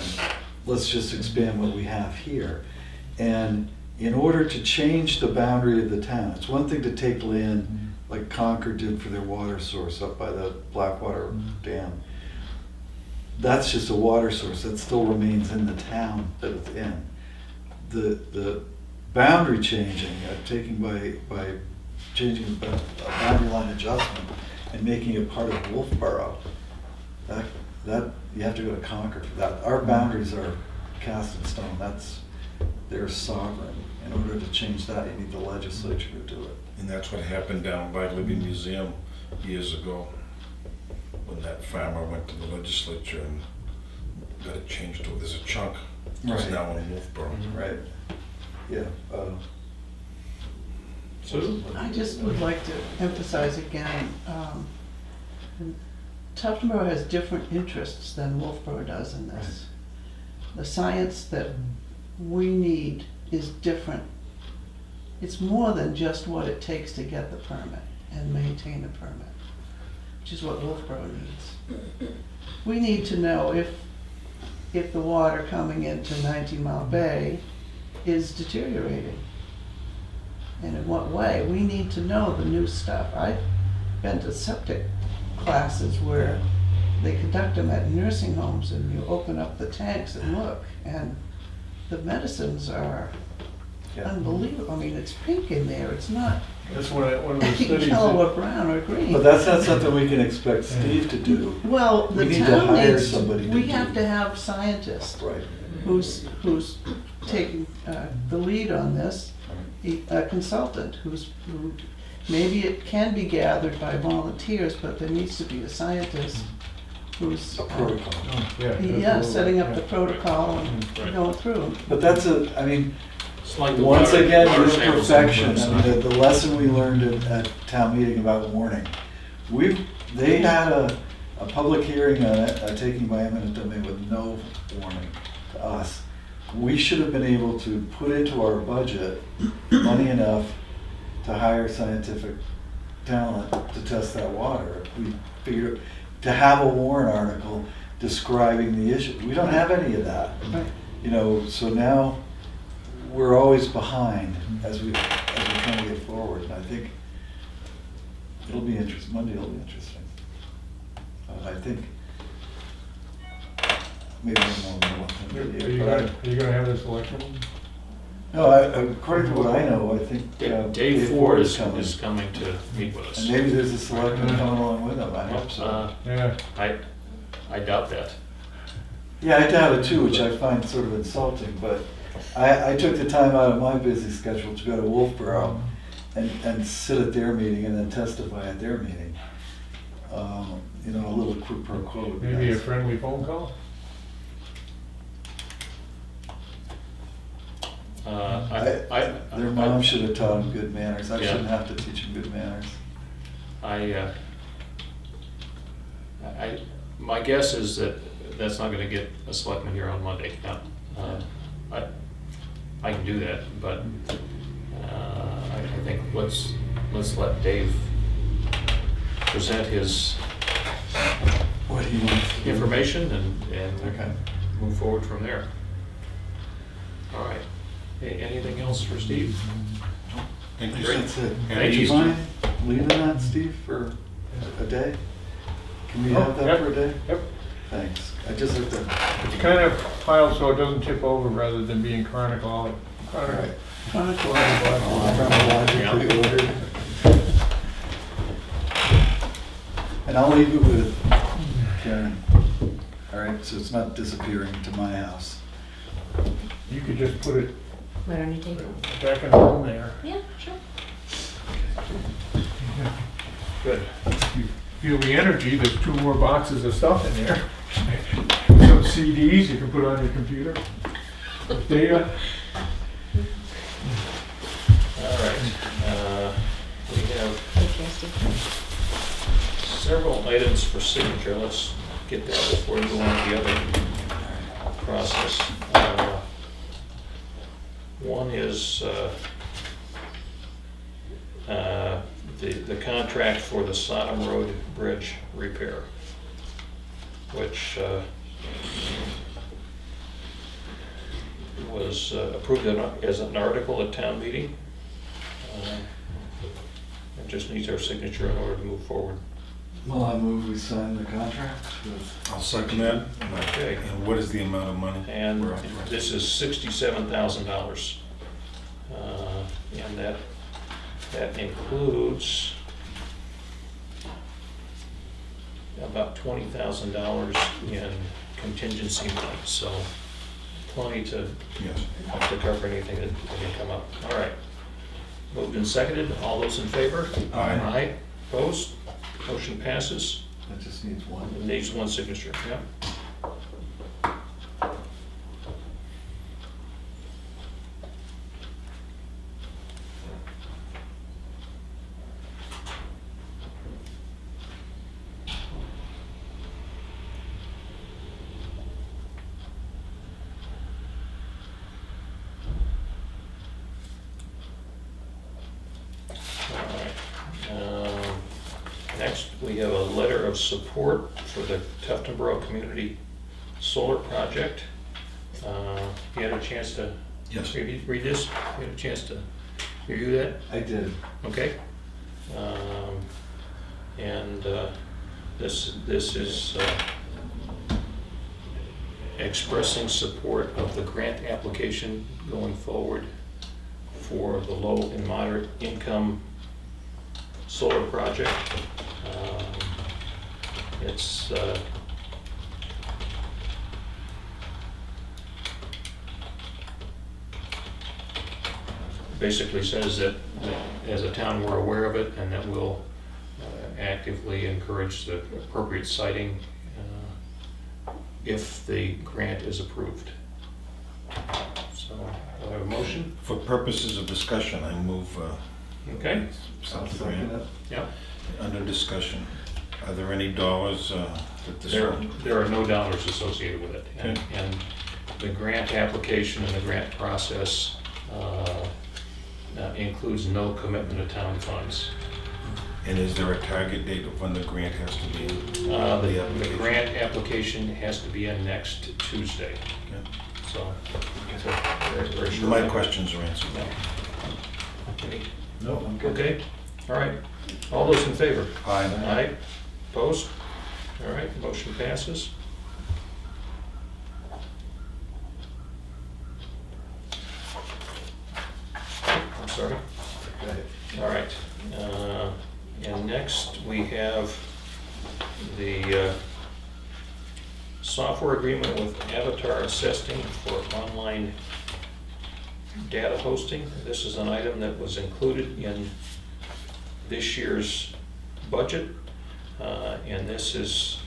[SPEAKER 3] let's just expand what we have here. And in order to change the boundary of the town, it's one thing to take land like Concord did for their water source up by the Blackwater Dam. That's just a water source that still remains in the town that it's in. The boundary changing, taking by changing a boundary line adjustment and making it part of Wolfboro, that you have to go to Concord for that. Our boundaries are cast in stone. They're sovereign. In order to change that, you need the legislature to do it.
[SPEAKER 5] And that's what happened down by Libby Museum years ago, when that farmer went to the legislature and got it changed to, there's a chunk that's
[SPEAKER 3] Right.
[SPEAKER 5] now in Wolfboro.
[SPEAKER 3] Right. Yeah.
[SPEAKER 2] Sue?
[SPEAKER 4] I just would like to emphasize again, Tuftonboro has different interests than Wolfboro does in this. The science that we need is different. It's more than just what it takes to get the permit and maintain the permit, which is what Wolfboro needs. We need to know if the water coming into 19 Mile Bay is deteriorating. And in what way? We need to know the new stuff. I've been to septic classes where they conduct them at nursing homes and you open up the tanks and look, and the medicines are
[SPEAKER 3] Yeah.
[SPEAKER 4] unbelievable. I mean, it's pink in there. It's not
[SPEAKER 1] That's one of the studies.
[SPEAKER 4] yellow
[SPEAKER 1] that-
[SPEAKER 4] or brown or green.
[SPEAKER 3] But that's not something we can expect Steve to do.
[SPEAKER 4] Well,
[SPEAKER 3] We
[SPEAKER 4] the
[SPEAKER 3] need to
[SPEAKER 4] town
[SPEAKER 3] hire
[SPEAKER 4] needs,
[SPEAKER 3] somebody to
[SPEAKER 4] we
[SPEAKER 3] do-
[SPEAKER 4] have to have scientists
[SPEAKER 3] Right.
[SPEAKER 4] who's taking the lead on this, a consultant who maybe it can be gathered by volunteers, but there needs to be a scientist who's
[SPEAKER 3] A protocol.
[SPEAKER 1] Oh, yeah.
[SPEAKER 4] yeah, setting up the
[SPEAKER 1] Yeah.
[SPEAKER 4] protocol and
[SPEAKER 2] Right.
[SPEAKER 4] going through.
[SPEAKER 3] But I mean,
[SPEAKER 2] It's like the
[SPEAKER 3] once
[SPEAKER 2] water-
[SPEAKER 3] again,
[SPEAKER 2] water
[SPEAKER 3] your
[SPEAKER 2] samples on the
[SPEAKER 3] perfection. I mean,
[SPEAKER 2] website.
[SPEAKER 3] the lesson we learned at town meeting about warning. They had a public hearing on it, taking by eminent domain with no warning to us. We should have been able to put into our budget money enough to hire scientific talent to test that water. We figured to have a warrant article describing the issue. We don't have any of that.
[SPEAKER 4] Right.
[SPEAKER 3] So now we're always behind as we're trying to get forward. And I think it'll be interesting. Monday will be interesting. I think maybe one more
[SPEAKER 1] Are
[SPEAKER 3] thing.
[SPEAKER 1] you gonna have this election?
[SPEAKER 3] No, according to what I know, I think
[SPEAKER 2] Dave Ford is
[SPEAKER 3] coming.
[SPEAKER 2] coming to meet with us.
[SPEAKER 3] And maybe there's a selectman coming along with him. I hope so.
[SPEAKER 1] Yeah.
[SPEAKER 2] I doubt that.
[SPEAKER 3] Yeah, I doubt it too, which I find sort of insulting, but I took the time out of my busy schedule to go to Wolfboro and sit at their meeting and then testify at their meeting. A little quid pro quo would be
[SPEAKER 1] Maybe a
[SPEAKER 3] nice.
[SPEAKER 1] friendly phone call?
[SPEAKER 3] Their mom should have taught them good manners. I
[SPEAKER 2] Yeah.
[SPEAKER 3] shouldn't have to teach them good manners.
[SPEAKER 2] My guess is that that's not gonna get a selectman here on Monday. Now, I can do that, but I think let's let Dave present his
[SPEAKER 3] What do you want? to do?
[SPEAKER 2] information and
[SPEAKER 3] Okay.
[SPEAKER 2] move forward from there. All right. Anything else for Steve?
[SPEAKER 5] Thank you.
[SPEAKER 2] Great.
[SPEAKER 3] That's it.
[SPEAKER 2] Thank
[SPEAKER 3] Do
[SPEAKER 2] you.
[SPEAKER 3] you mind leaving that, Steve, for a day? Can we have
[SPEAKER 1] Oh,
[SPEAKER 3] that for a day?
[SPEAKER 1] Yep.
[SPEAKER 3] Thanks. I just looked at.
[SPEAKER 1] It's kind of piled so it doesn't tip over rather than being chronicle.
[SPEAKER 3] Right.
[SPEAKER 2] Yeah.
[SPEAKER 3] Chronologically ordered. And I'll leave it with Karen. All right, so it's not disappearing to my house.
[SPEAKER 1] You could just put it
[SPEAKER 6] Right on your table.
[SPEAKER 1] back in the room there.
[SPEAKER 6] Yeah, sure.
[SPEAKER 2] Good.
[SPEAKER 1] If you feel the energy, there's 2 more boxes of stuff in there. Some CDs you can put on your computer. Data.
[SPEAKER 2] All right. We have several items for signature. Let's get that before we go on to the other process. One is the contract for the Sodom Road Bridge repair, which was approved as an article at town meeting. It just needs our signature in order to move forward.
[SPEAKER 3] Well, I move we sign the contract with.
[SPEAKER 5] I'll second that.
[SPEAKER 2] Okay.
[SPEAKER 5] And what is the amount of money?
[SPEAKER 2] And
[SPEAKER 5] We're on.
[SPEAKER 2] this is $67,000. And that includes about $20,000 in contingency money, so plenty to
[SPEAKER 5] Yes.
[SPEAKER 2] cover anything that can come up. All right. Moved and seconded. All those in favor?
[SPEAKER 5] Aye.
[SPEAKER 2] Aye. Opposed? Motion passes.
[SPEAKER 3] That just needs one.
[SPEAKER 2] It needs one signature, yeah. Next, we have a letter of support for the Tuftonboro Community Solar Project. You had a chance to
[SPEAKER 5] Yes.
[SPEAKER 2] read this? You had a chance to review that?
[SPEAKER 3] I did.
[SPEAKER 2] Okay. And this is expressing support of the grant application going forward for the low and moderate income solar project. It's basically says that as a town, we're aware of it and that we'll actively encourage the appropriate siting if the grant is approved. So, I have a motion.
[SPEAKER 5] For purposes of discussion, I move
[SPEAKER 2] Okay?
[SPEAKER 3] I'll
[SPEAKER 5] accept the
[SPEAKER 3] second
[SPEAKER 5] grant.
[SPEAKER 3] it.
[SPEAKER 2] Yep.
[SPEAKER 5] Under discussion, are there any dollars that this
[SPEAKER 2] There,
[SPEAKER 5] will?
[SPEAKER 2] there are no dollars associated with it. And,
[SPEAKER 5] Okay.
[SPEAKER 2] and the grant application and the grant process includes no commitment of town funds.
[SPEAKER 5] And is there a target date of when the grant has to be?
[SPEAKER 2] The
[SPEAKER 5] application?
[SPEAKER 2] grant application has to be in next Tuesday,
[SPEAKER 5] Okay.
[SPEAKER 2] so it's a very, very short.
[SPEAKER 5] My questions are answered.
[SPEAKER 2] No. Any-
[SPEAKER 3] No, I'm good.
[SPEAKER 2] Okay, all right. All those in favor?
[SPEAKER 5] Aye.
[SPEAKER 2] Aye. Opposed? All right, motion passes. I'm sorry.
[SPEAKER 3] Okay.
[SPEAKER 2] All right. And next, we have the software agreement with Avatar Assisting for online data hosting. This is an item that was included in this year's budget, and this is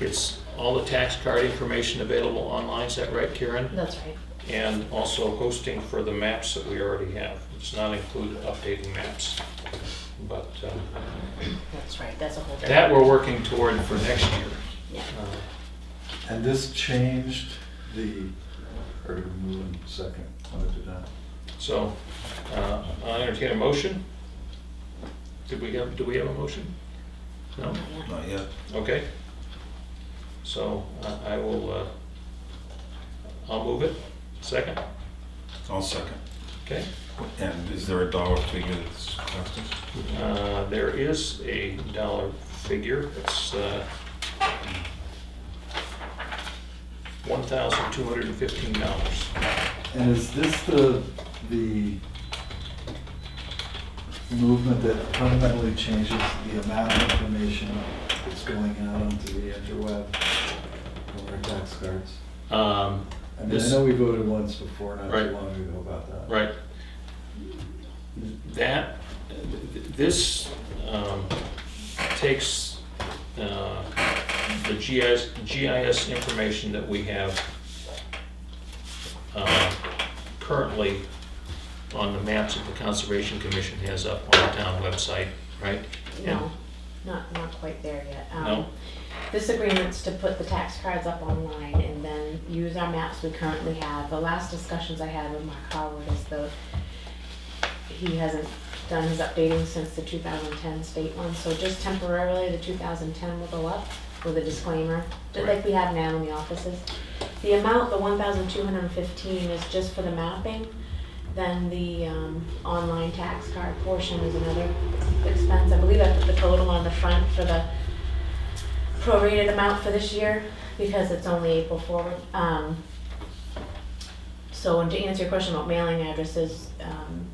[SPEAKER 2] it's all the tax card information available online, is that right, Karen?
[SPEAKER 6] That's right.
[SPEAKER 2] And also hosting for the maps that we already have. It's not included updating maps, but
[SPEAKER 6] That's right. That's a whole.
[SPEAKER 2] that we're working toward for next year.
[SPEAKER 6] Yeah.
[SPEAKER 3] And this changed the, or do we move in second? What did that?
[SPEAKER 2] So, I'll entertain a motion. Do we have a motion? No?
[SPEAKER 5] Not yet.
[SPEAKER 2] Okay. So, I will, I'll move it. Second?
[SPEAKER 5] I'll second.
[SPEAKER 2] Okay.
[SPEAKER 5] And is there a dollar figure that's cost us?
[SPEAKER 2] There is a dollar figure. It's $1,215.
[SPEAKER 3] And is this the movement that fundamentally changes the amount of information that's going out onto the interweb from our tax cards? I mean, I
[SPEAKER 2] This-
[SPEAKER 3] know we voted once before, not
[SPEAKER 2] Right.
[SPEAKER 3] too long ago about that.
[SPEAKER 2] Right. This takes the GIS information that we have currently on the maps that the Conservation Commission has up on the town website, right?
[SPEAKER 6] No, not quite there yet.
[SPEAKER 2] No?
[SPEAKER 6] This agreement's to put the tax cards up online and then use our maps we currently have. The last discussions I had with Mark Howard is he hasn't done his updating since the 2010 state one, so just temporarily, the 2010 will go up with a disclaimer, just like we have now in the offices. The amount, the 1,215 is just for the mapping, then the online tax card portion is another expense. I believe I put the total on the front for the prorated amount for this year, because it's only April forward. So, and to answer your question about mailing addresses,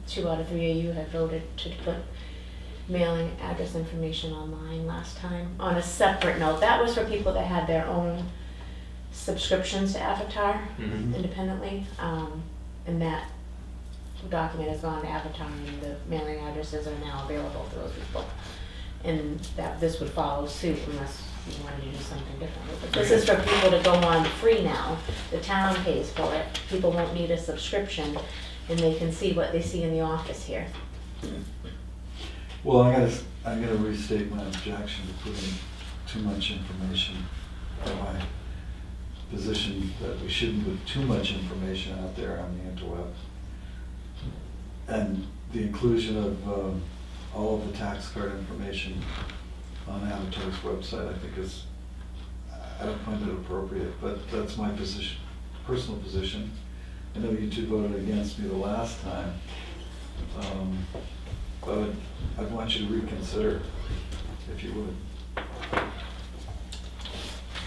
[SPEAKER 6] 2 out of 3 of you had voted to put mailing address information online last time. On a separate note, that was for people that had their own subscriptions to Avatar
[SPEAKER 2] Mhm.
[SPEAKER 6] independently, and that document has gone to Avatar, and the mailing addresses are now available to those people. And that this would follow suit unless you wanted to do something differently. But this is for people to go on free now. The town pays for it. People won't need a subscription, and they can see what they see in the office here.
[SPEAKER 3] Well, I gotta restate my objection to putting too much information, or my position that we shouldn't put too much information out there on the interweb. And the inclusion of all of the tax card information on Avatar's website, I think is, I don't find it appropriate, but that's my position, personal position. I know you two voted against me the last time, but I'd want you to reconsider, if you would.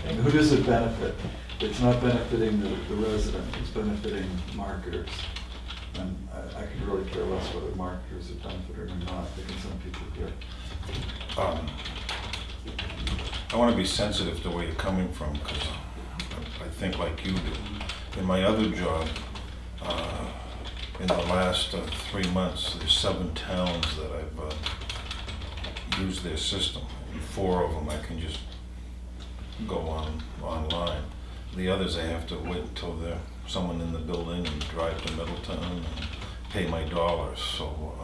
[SPEAKER 3] And who does it benefit? It's not benefiting the resident, it's benefiting marketers. And I could really care less whether marketers are benefited or not, I think some people do.
[SPEAKER 5] I want to be sensitive to where you're coming from, because I think like you do. In my other job, in the last 3 months, there's 7 towns that I've used their system. In 4 of them I can just go online. The others I have to wait until there's someone in the building and drive to Middletown and pay my dollars. So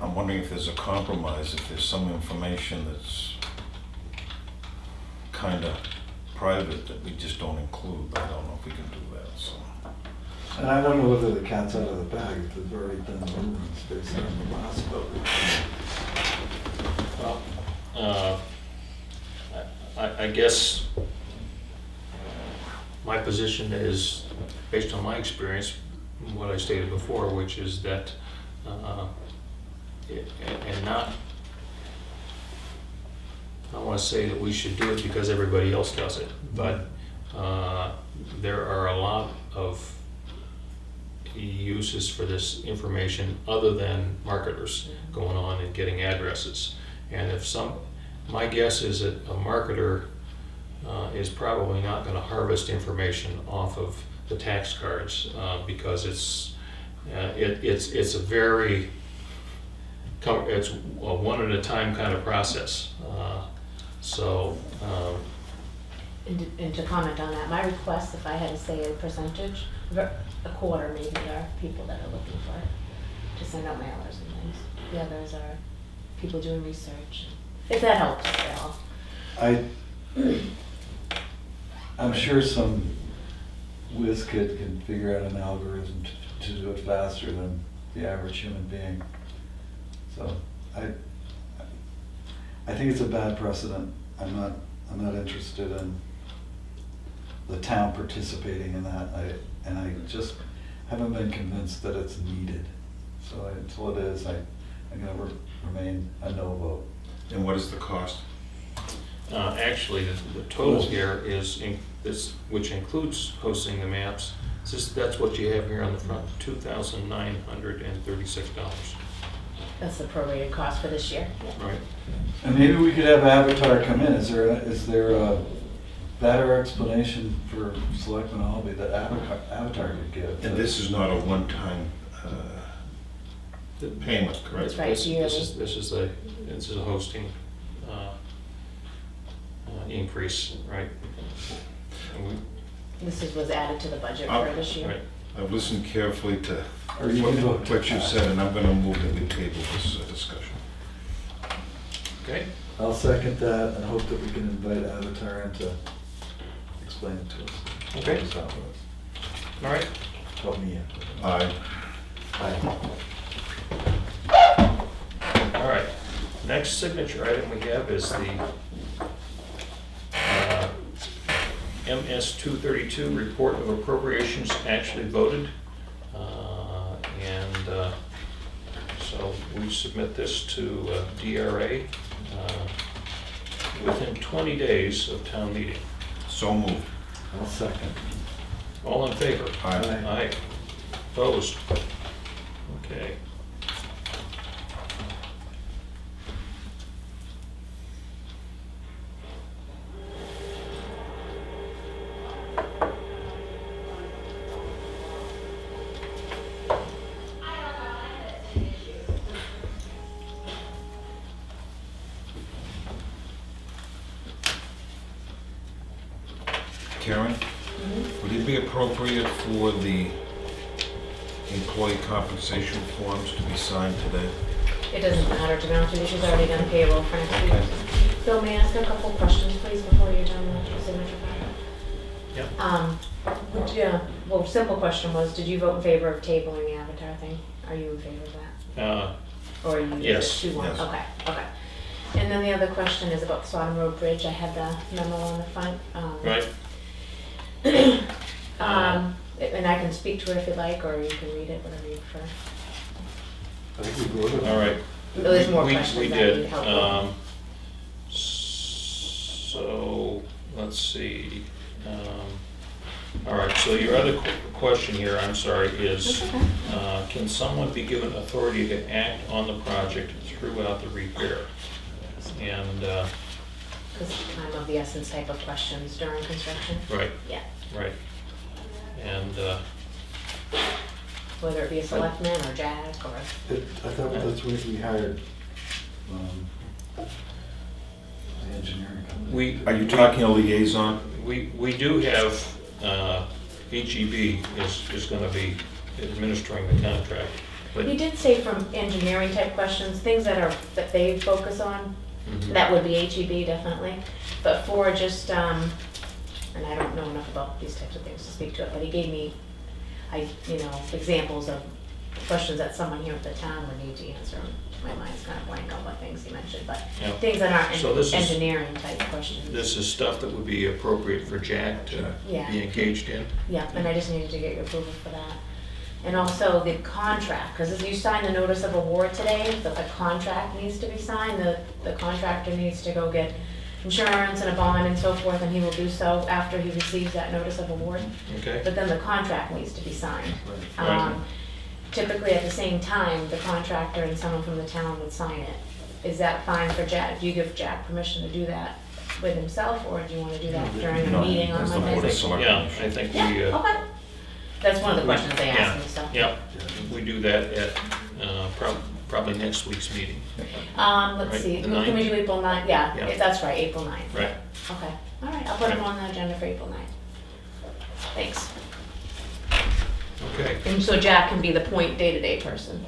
[SPEAKER 5] I'm wondering if there's a compromise, if there's some information that's kind of private that we just don't include. I don't know if we can do that, so.
[SPEAKER 3] And I don't know whether the cat's out of the bag, if they've already done the rulings based on the last vote.
[SPEAKER 2] Well, I guess my position is, based on my experience, what I stated before, which is that, and not, I want to say that we should do it because everybody else does it, but there are a lot of uses for this information other than marketers going on and getting addresses. And if my guess is that a marketer is probably not going to harvest information off of the tax cards because it's a very, it's a one at a time kind of process.
[SPEAKER 6] And to comment on that, my request, if I had to say a percentage, a quarter maybe are people that are looking for it, to send out mailers and things. The others are people doing research. If that helps at all.
[SPEAKER 3] I'm sure some whiz kid can figure out an algorithm to do it faster than the average human being. So I think it's a bad precedent. I'm not interested in the town participating in that. I just haven't been convinced that it's needed. So until it is, I'm gonna remain a no vote.
[SPEAKER 5] And what is the cost?
[SPEAKER 2] Actually, the total here is, which includes posting the maps, that's what you have here on the front, $2,936.
[SPEAKER 6] That's the prorated cost for this year.
[SPEAKER 2] Right.
[SPEAKER 3] And maybe we could have Avatar come in. Is there better explanation for Selectmen Albee that Avatar could give.
[SPEAKER 5] And this is not a one-time payment, correct?
[SPEAKER 6] That's right,
[SPEAKER 2] This
[SPEAKER 6] yearly.
[SPEAKER 2] is a hosting increase, right? And we-
[SPEAKER 6] Was added to the budget for this year.
[SPEAKER 2] Right.
[SPEAKER 5] I've listened carefully to
[SPEAKER 3] Or you can vote.
[SPEAKER 5] what you said, and I'm gonna move that we table this discussion.
[SPEAKER 2] Okay,
[SPEAKER 3] I'll second that and hope that we can invite Avatar in to explain it to us.
[SPEAKER 2] Okay.
[SPEAKER 3] Help us out with
[SPEAKER 2] all right.
[SPEAKER 3] it. Help me in.
[SPEAKER 5] Aye.
[SPEAKER 3] Aye.
[SPEAKER 2] All right, next signature item we have is the MS 232, Report of Appropriations Actually Voted. And so we submit this to DRA within 20 days of town meeting.
[SPEAKER 5] So moved.
[SPEAKER 3] I'll second.
[SPEAKER 2] All in favor?
[SPEAKER 5] Aye.
[SPEAKER 2] Aye. Opposed? Okay.
[SPEAKER 5] Karen, would it be appropriate for the employee compensation forms to be signed today?
[SPEAKER 6] It doesn't matter, to be honest with you, she's already done payroll for next week. Bill, may I ask a couple questions, please, before you're done with the signature part?
[SPEAKER 2] Yep.
[SPEAKER 6] Well, simple question was, did you vote in favor of tabling the Avatar thing? Are you in favor of that? Or are you?
[SPEAKER 2] Yes,
[SPEAKER 5] yes.
[SPEAKER 6] Okay, okay. And then the other question is about the Sodom Road Bridge. I have the memo on the front.
[SPEAKER 2] Right?
[SPEAKER 6] And I can speak to it if you'd like, or you can read it, whatever you prefer.
[SPEAKER 3] I think we voted.
[SPEAKER 2] All right.
[SPEAKER 6] There's more
[SPEAKER 2] We-
[SPEAKER 6] questions
[SPEAKER 2] We
[SPEAKER 6] I
[SPEAKER 2] did.
[SPEAKER 6] need help with.
[SPEAKER 2] So, let's see. All right, so your other question here, I'm sorry, is
[SPEAKER 6] That's okay.
[SPEAKER 2] can someone be given authority to act on the project throughout the repair? And,
[SPEAKER 6] Because time of the essence type of questions during construction.
[SPEAKER 2] right,
[SPEAKER 6] Yeah,
[SPEAKER 2] right. And,
[SPEAKER 6] whether it be a selectman or Jack or.
[SPEAKER 3] I thought that's where we hired the engineering company.
[SPEAKER 2] we.
[SPEAKER 5] Are you talking a liaison?
[SPEAKER 2] We do have, HEB is gonna be administering the contract, but.
[SPEAKER 6] He did say from engineering type questions, things that they focus on,
[SPEAKER 2] Mhm.
[SPEAKER 6] that would be HEB definitely. But for just, and I don't know enough about these types of things to speak to it, but he gave me, examples of questions that someone here at the town would need to answer. My mind's kind of blank on what things he mentioned, but
[SPEAKER 2] Yeah.
[SPEAKER 6] things that
[SPEAKER 2] So
[SPEAKER 6] aren't
[SPEAKER 2] this is-
[SPEAKER 6] engineering type questions.
[SPEAKER 2] This is stuff that would be appropriate for Jack to
[SPEAKER 6] Yeah.
[SPEAKER 2] be engaged in.
[SPEAKER 6] Yeah, and I just needed to get your approval for that. And also the contract, because if you sign the notice of award today, but the contract needs to be signed, the contractor needs to go get insurance and a bond and so forth, and he will do so after he receives that notice of award.
[SPEAKER 2] Okay?
[SPEAKER 6] But then the contract needs to be signed.
[SPEAKER 3] Right.
[SPEAKER 2] Right.
[SPEAKER 6] Typically, at the same time, the contractor and someone from the town would sign it. Is that fine for Jack? Do you give Jack permission to do that with himself, or do you want to do that during a
[SPEAKER 5] No,
[SPEAKER 6] meeting on
[SPEAKER 5] that's the
[SPEAKER 6] Monday?
[SPEAKER 5] Board of Selectmen.
[SPEAKER 2] Yeah, I think we,
[SPEAKER 6] Yeah, okay. That's one of the
[SPEAKER 2] we-
[SPEAKER 6] questions they
[SPEAKER 2] yeah,
[SPEAKER 6] asked me, so.
[SPEAKER 2] Yeah, we do that at probably next week's meeting.
[SPEAKER 6] Let's
[SPEAKER 2] Right,
[SPEAKER 6] see,
[SPEAKER 2] the
[SPEAKER 6] can we
[SPEAKER 2] 9th?
[SPEAKER 6] do April 9th? Yeah,
[SPEAKER 2] Yeah.
[SPEAKER 6] that's right, April 9th.
[SPEAKER 2] Right.
[SPEAKER 6] Okay, all right, I'll put them on the agenda for April 9th. Thanks.
[SPEAKER 2] Okay,
[SPEAKER 6] And so Jack can be the point day-to-day person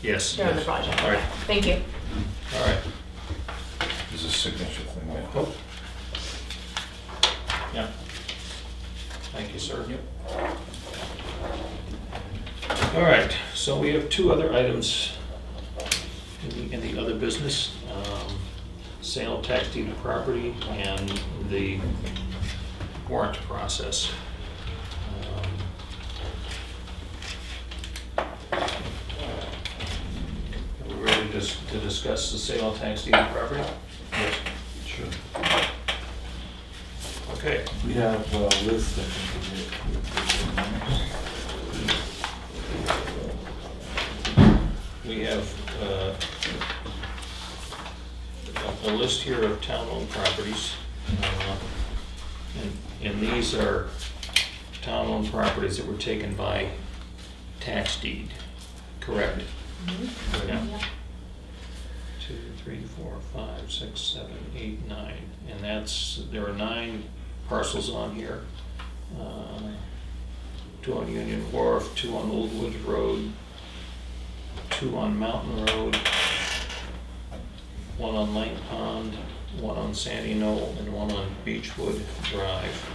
[SPEAKER 2] yes.
[SPEAKER 6] during the
[SPEAKER 2] yes.
[SPEAKER 6] project.
[SPEAKER 2] All right,
[SPEAKER 6] Okay, thank you.
[SPEAKER 2] all right.
[SPEAKER 5] There's a signature thing there.
[SPEAKER 2] Oh. Yeah. Thank you, sir. All right, so we have two other items in the other business. Sale, tax deed of property, and the warrant process. Are we ready to discuss the sale, tax deed of property?
[SPEAKER 3] Yes, sure.
[SPEAKER 2] Okay.
[SPEAKER 3] We have a list, I think,
[SPEAKER 2] We have a list here of town-owned properties. And these are town-owned properties that were taken by tax deed, correct? Yeah. 2, 3, 4, 5, 6, 7, 8, 9, and there are 9 parcels on here. 2 on Union Wharf, 2 on Old Woods Road, 2 on Mountain Road, 1 on Lang Pond, 1 on Sandy Knoll, and 1 on Beechwood Drive.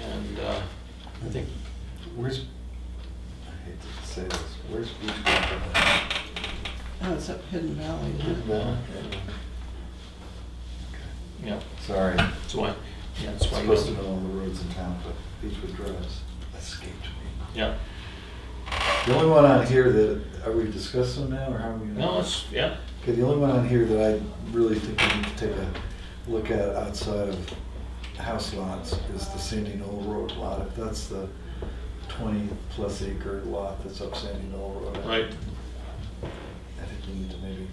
[SPEAKER 2] And I think,
[SPEAKER 3] Where's, I hate to say this, where's Beechwood?
[SPEAKER 4] Oh, it's up Hidden Valley, isn't it?
[SPEAKER 3] Yeah.
[SPEAKER 2] yeah,
[SPEAKER 3] Sorry,
[SPEAKER 2] that's why, yeah, that's
[SPEAKER 3] I'm
[SPEAKER 2] why you
[SPEAKER 3] supposed to
[SPEAKER 2] don't,
[SPEAKER 3] know all the roads in town, but Beechwood Drive's escaped me.
[SPEAKER 2] yeah,
[SPEAKER 3] The only one on here that, are we discussing them now, or how are we gonna?
[SPEAKER 2] no, it's, yeah,
[SPEAKER 3] Okay, the only one on here that I really think we need to take a look at outside of house lots is the Sandy Knoll Road lot. If that's the 20-plus acre lot that's up Sandy Knoll Road.
[SPEAKER 2] right,
[SPEAKER 3] I think we need to maybe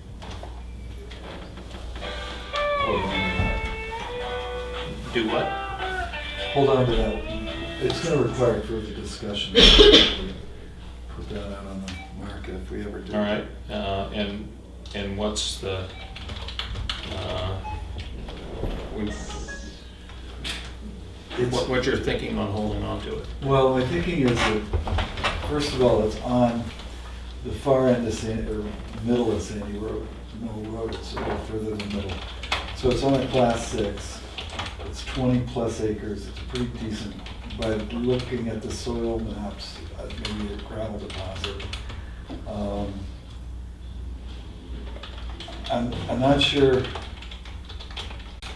[SPEAKER 3] hold on to that.
[SPEAKER 2] do what?
[SPEAKER 3] Hold on to that. It's gonna require further discussion. Put that out on the market if we ever do.
[SPEAKER 2] All right, and what's the,
[SPEAKER 3] It's-
[SPEAKER 2] what you're thinking on holding on to it?
[SPEAKER 3] Well, my thinking is that, first of all, it's on the far end of Sandy, or middle of Sandy Road, Middle Road, it's a little further than middle. So it's on a class 6, it's 20-plus acres, it's pretty decent. By looking at the soil maps, maybe a gravel deposit. I'm not sure,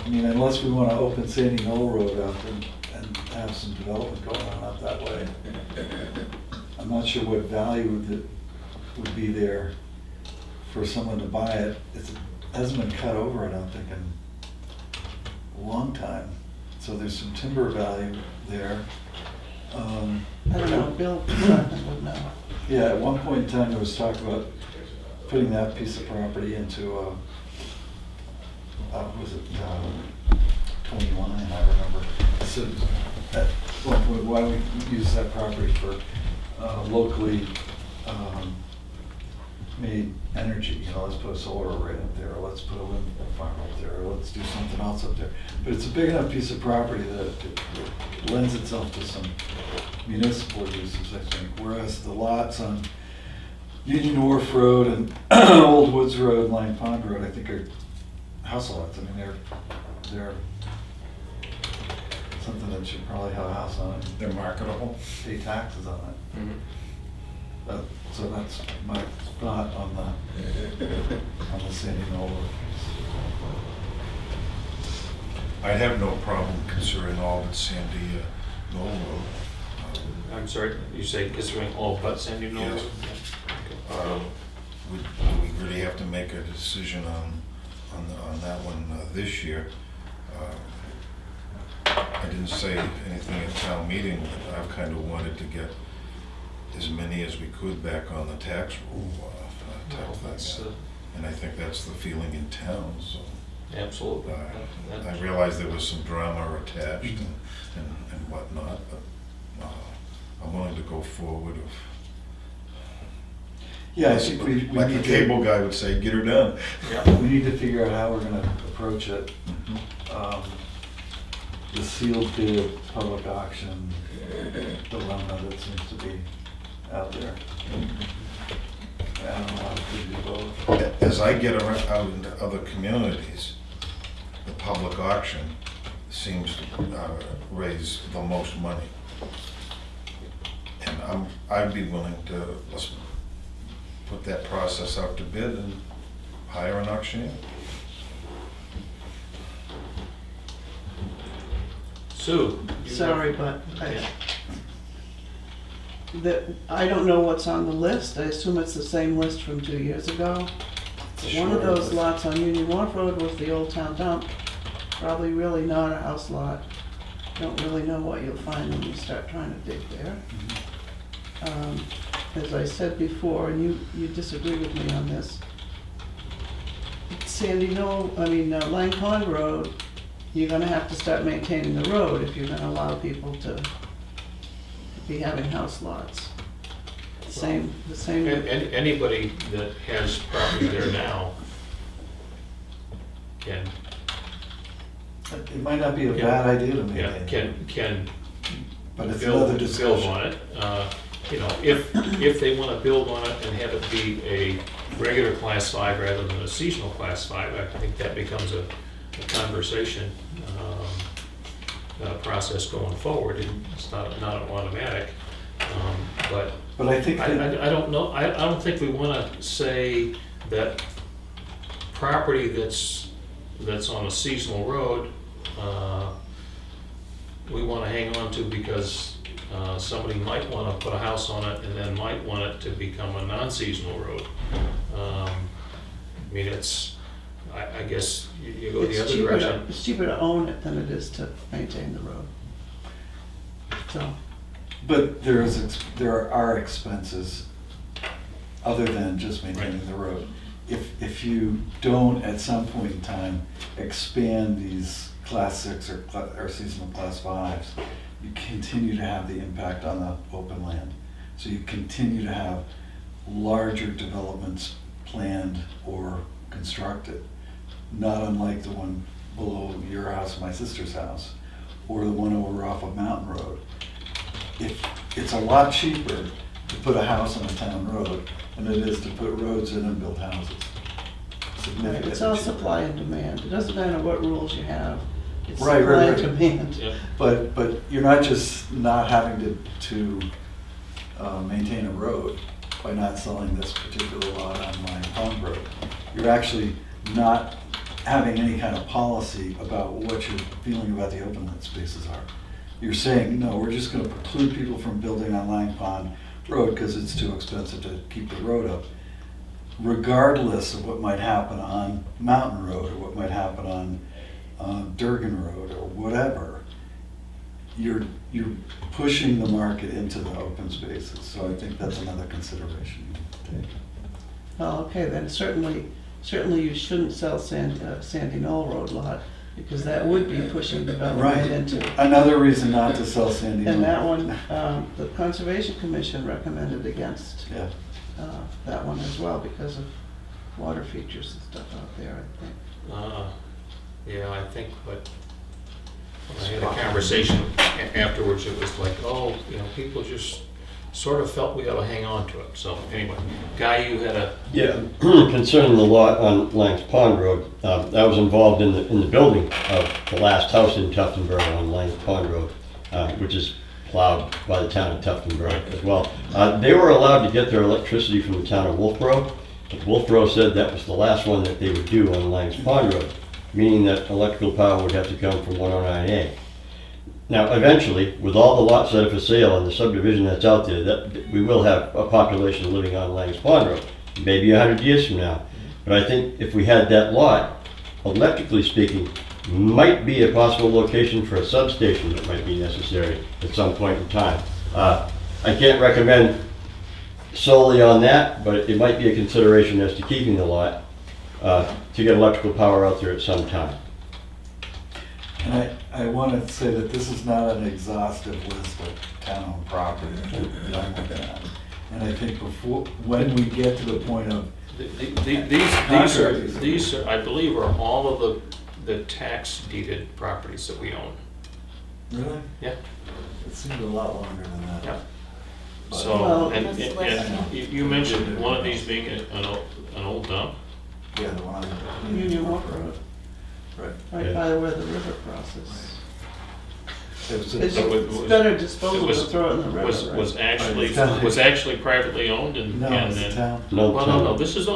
[SPEAKER 3] I mean, unless we want to open Sandy Knoll Road up and have some development going on up that way. I'm not sure what value that would be there for someone to buy it. It hasn't been cut over, I don't think, in a long time. So there's some timber value there.
[SPEAKER 4] I don't know, Bill Selectmen would know.
[SPEAKER 3] Yeah, at one point in time, there was talk about putting that piece of property into, was it 21, I remember. So at one point, why don't we use that property for locally made energy? You know, let's put a solar array up there, or let's put a wind farm up there, or let's do something else up there. But it's a big enough piece of property that it lends itself to some municipal uses, I think, whereas the lots on Union Wharf Road and Old Woods Road, Lang Pond Road, I think are house lots. I mean, they're something that should probably have a house on it,
[SPEAKER 5] They're marketable.
[SPEAKER 3] pay taxes on it.
[SPEAKER 2] Mhm.
[SPEAKER 3] So that's my thought on the Sandy Knoll Road.
[SPEAKER 5] I'd have no problem considering all but Sandy Knoll Road.
[SPEAKER 2] I'm sorry, you say considering all but Sandy Knoll?
[SPEAKER 5] Yes.
[SPEAKER 2] Yeah, okay.
[SPEAKER 5] Do we really have to make a decision on that one this year? I didn't say anything at town meeting, but I've kind of wanted to get as many as we could back on the tax rule type
[SPEAKER 2] Well, that's,
[SPEAKER 5] thing. And I think that's the feeling in town, so.
[SPEAKER 2] absolutely.
[SPEAKER 5] I realized there was some drama attached and whatnot, but I'm willing to go forward of.
[SPEAKER 3] Yeah, I think we
[SPEAKER 5] Like the
[SPEAKER 3] need
[SPEAKER 5] cable guy would say, get her done.
[SPEAKER 3] we need to figure out how we're gonna approach it. The sealed bid public auction dilemma that seems to be out there. I don't know how to do both.
[SPEAKER 5] As I get out into other communities, the public auction seems to raise the most money. And I'd be willing to, let's put that process out to bid and hire an auctioneer.
[SPEAKER 2] Sue? you
[SPEAKER 4] Sorry,
[SPEAKER 2] have-
[SPEAKER 4] but
[SPEAKER 2] Yeah.
[SPEAKER 4] I don't know what's on the list. I assume it's the same list from 2 years ago. One of those lots on Union Wharf Road was the old town dump. Probably really not a house lot. Don't really know what you'll find when you start trying to dig there. As I said before, and you disagree with me on this, Lang Pond Road, you're gonna have to start maintaining the road if you're gonna allow people to be having house lots. The same.
[SPEAKER 2] Anybody that has property there now can,
[SPEAKER 3] It might not be a bad idea to
[SPEAKER 2] yeah,
[SPEAKER 3] maintain.
[SPEAKER 2] can
[SPEAKER 3] But it's another
[SPEAKER 2] build
[SPEAKER 3] discussion.
[SPEAKER 2] on it. You know, if they want to build on it and have it be a regular class 5 rather than a seasonal class 5, I think that becomes a conversation process going forward. It's not automatic. But
[SPEAKER 3] But I think that,
[SPEAKER 2] I don't know, I don't think we want to say that property that's on a seasonal road, we want to hang on to because somebody might want to put a house on it and then might want it to become a non-seasonal road. I mean, I guess you go the other direction.
[SPEAKER 4] It's cheaper to own it than it is to maintain the road. So,
[SPEAKER 3] but there are expenses other than just maintaining the road. If you don't at some point in time expand these class 6 or seasonal class 5s, you continue to have the impact on the open land. So you continue to have larger developments planned or constructed, not unlike the one below your house, my sister's house, or the one over off of Mountain Road. It's a lot cheaper to put a house on a town road than it is to put roads in and build houses. Significantly
[SPEAKER 4] it's all
[SPEAKER 3] cheaper.
[SPEAKER 4] supply and demand. It doesn't matter what rules you have. It's
[SPEAKER 3] Right,
[SPEAKER 4] supply
[SPEAKER 3] right,
[SPEAKER 4] and
[SPEAKER 3] right.
[SPEAKER 4] demand.
[SPEAKER 2] Yep.
[SPEAKER 3] But you're not just not having to maintain a road by not selling this particular lot on Lang Pond Road. You're actually not having any kind of policy about what your feeling about the open land spaces are. You're saying, no, we're just gonna preclude people from building on Lang Pond Road because it's too expensive to keep the road up, regardless of what might happen on Mountain Road or what might happen on Durgan Road or whatever. You're pushing the market into the open spaces, so I think that's another consideration you can take.
[SPEAKER 4] Well, okay, then certainly you shouldn't sell Sandy Knoll Road lot, because that would be pushing development
[SPEAKER 3] Right.
[SPEAKER 4] into.
[SPEAKER 3] Another reason not to sell Sandy Knoll.
[SPEAKER 4] And that one, the Conservation Commission recommended against
[SPEAKER 3] Yeah,
[SPEAKER 4] that one as well because of water features and stuff out there, I think.
[SPEAKER 2] Yeah, I think, but when I had a conversation afterwards, it was like, oh, you know, people just sort of felt we ought to hang on to it. So anyway, Guy, you had a,
[SPEAKER 7] Yeah, concerning the lot on Lang's Pond Road, I was involved in the building of the last house in Tuftonboro on Lang's Pond Road, which is plowed by the town of Tuftonboro as well. They were allowed to get their electricity from the town of Wolfboro, but Wolfboro said that was the last one that they would do on Lang's Pond Road, meaning that electrical power would have to come from 109A. Now, eventually, with all the lots that are for sale and the subdivision that's out there, that we will have a population living on Lang's Pond Road, maybe 100 years from now. But I think if we had that lot, electrically speaking, might be a possible location for a substation that might be necessary at some point in time. I can't recommend solely on that, but it might be a consideration as to keeping the lot to get electrical power out there at some time.
[SPEAKER 3] and I want to say that this is not an exhaustive list of town-owned property that I'm looking at. And I think when we get to the point of,
[SPEAKER 2] these are, I believe, are all of the tax deeded properties that we own.
[SPEAKER 3] really?
[SPEAKER 2] Yeah.
[SPEAKER 3] It seemed a lot longer than that.
[SPEAKER 2] Yeah.
[SPEAKER 3] But-
[SPEAKER 2] So,
[SPEAKER 4] Well,
[SPEAKER 2] and
[SPEAKER 6] that's less.
[SPEAKER 2] you mentioned one of these being an old dump.
[SPEAKER 3] Yeah, the one on
[SPEAKER 4] Union Walk Road,
[SPEAKER 3] right.
[SPEAKER 4] right
[SPEAKER 7] Yeah.
[SPEAKER 4] by where the river crosses.
[SPEAKER 3] It was
[SPEAKER 4] It's
[SPEAKER 2] So it
[SPEAKER 4] it's
[SPEAKER 2] was-
[SPEAKER 4] better
[SPEAKER 2] it
[SPEAKER 4] disposal
[SPEAKER 2] was-
[SPEAKER 4] to throw it in the river,
[SPEAKER 2] Was
[SPEAKER 4] right?
[SPEAKER 2] actually privately owned and
[SPEAKER 3] No,
[SPEAKER 2] and
[SPEAKER 3] it's
[SPEAKER 2] then.
[SPEAKER 3] town.
[SPEAKER 7] No,
[SPEAKER 2] Well, no, this is,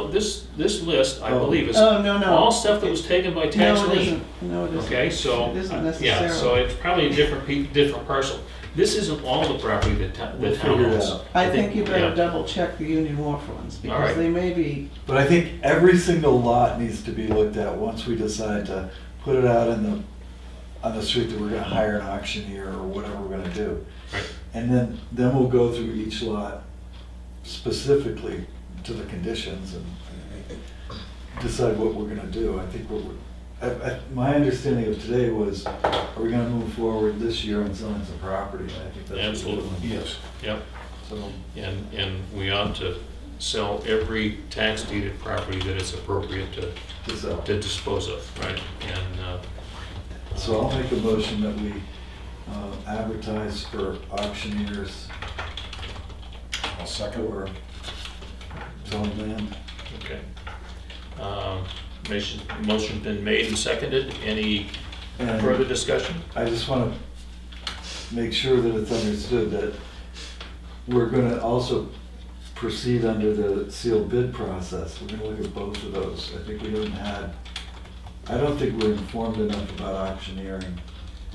[SPEAKER 2] this list, I
[SPEAKER 3] Oh.
[SPEAKER 2] believe, is
[SPEAKER 4] Oh, no, no.
[SPEAKER 2] all stuff that was taken by tax
[SPEAKER 4] No, it
[SPEAKER 2] lien.
[SPEAKER 4] isn't. No, it isn't.
[SPEAKER 2] Okay, so,
[SPEAKER 4] It isn't
[SPEAKER 2] yeah, so
[SPEAKER 4] necessarily.
[SPEAKER 2] it's probably a different parcel. This isn't all the property that
[SPEAKER 3] We'll
[SPEAKER 2] the town
[SPEAKER 3] figure it
[SPEAKER 2] owns.
[SPEAKER 3] out.
[SPEAKER 4] I think you better
[SPEAKER 2] yeah.
[SPEAKER 4] double check the Union Wharf ones,
[SPEAKER 2] All right.
[SPEAKER 4] because they may be,
[SPEAKER 3] But I think every single lot needs to be looked at once we decide to put it out on the street that we're gonna hire an auctioneer or whatever we're gonna do.
[SPEAKER 2] Right.
[SPEAKER 3] And then we'll go through each lot specifically to the conditions decide what we're gonna do. I think my understanding of today was, are we gonna move forward this year on selling some property? I think that's what we're
[SPEAKER 2] Absolutely.
[SPEAKER 3] doing.
[SPEAKER 5] Yes.
[SPEAKER 2] Yep,
[SPEAKER 3] So,
[SPEAKER 2] and we ought to sell every tax deeded property that is appropriate to dispose of, right? And,
[SPEAKER 3] so I'll make a motion that we advertise for auctioneers
[SPEAKER 5] I'll second.
[SPEAKER 3] or selling land.
[SPEAKER 2] okay. Motion's been made and seconded. Any
[SPEAKER 3] And
[SPEAKER 2] further discussion?
[SPEAKER 3] I just want to make sure that it's understood that we're going to also proceed under the sealed bid process. We're going to look at both of those. I think I don't think we're informed enough about auctioneering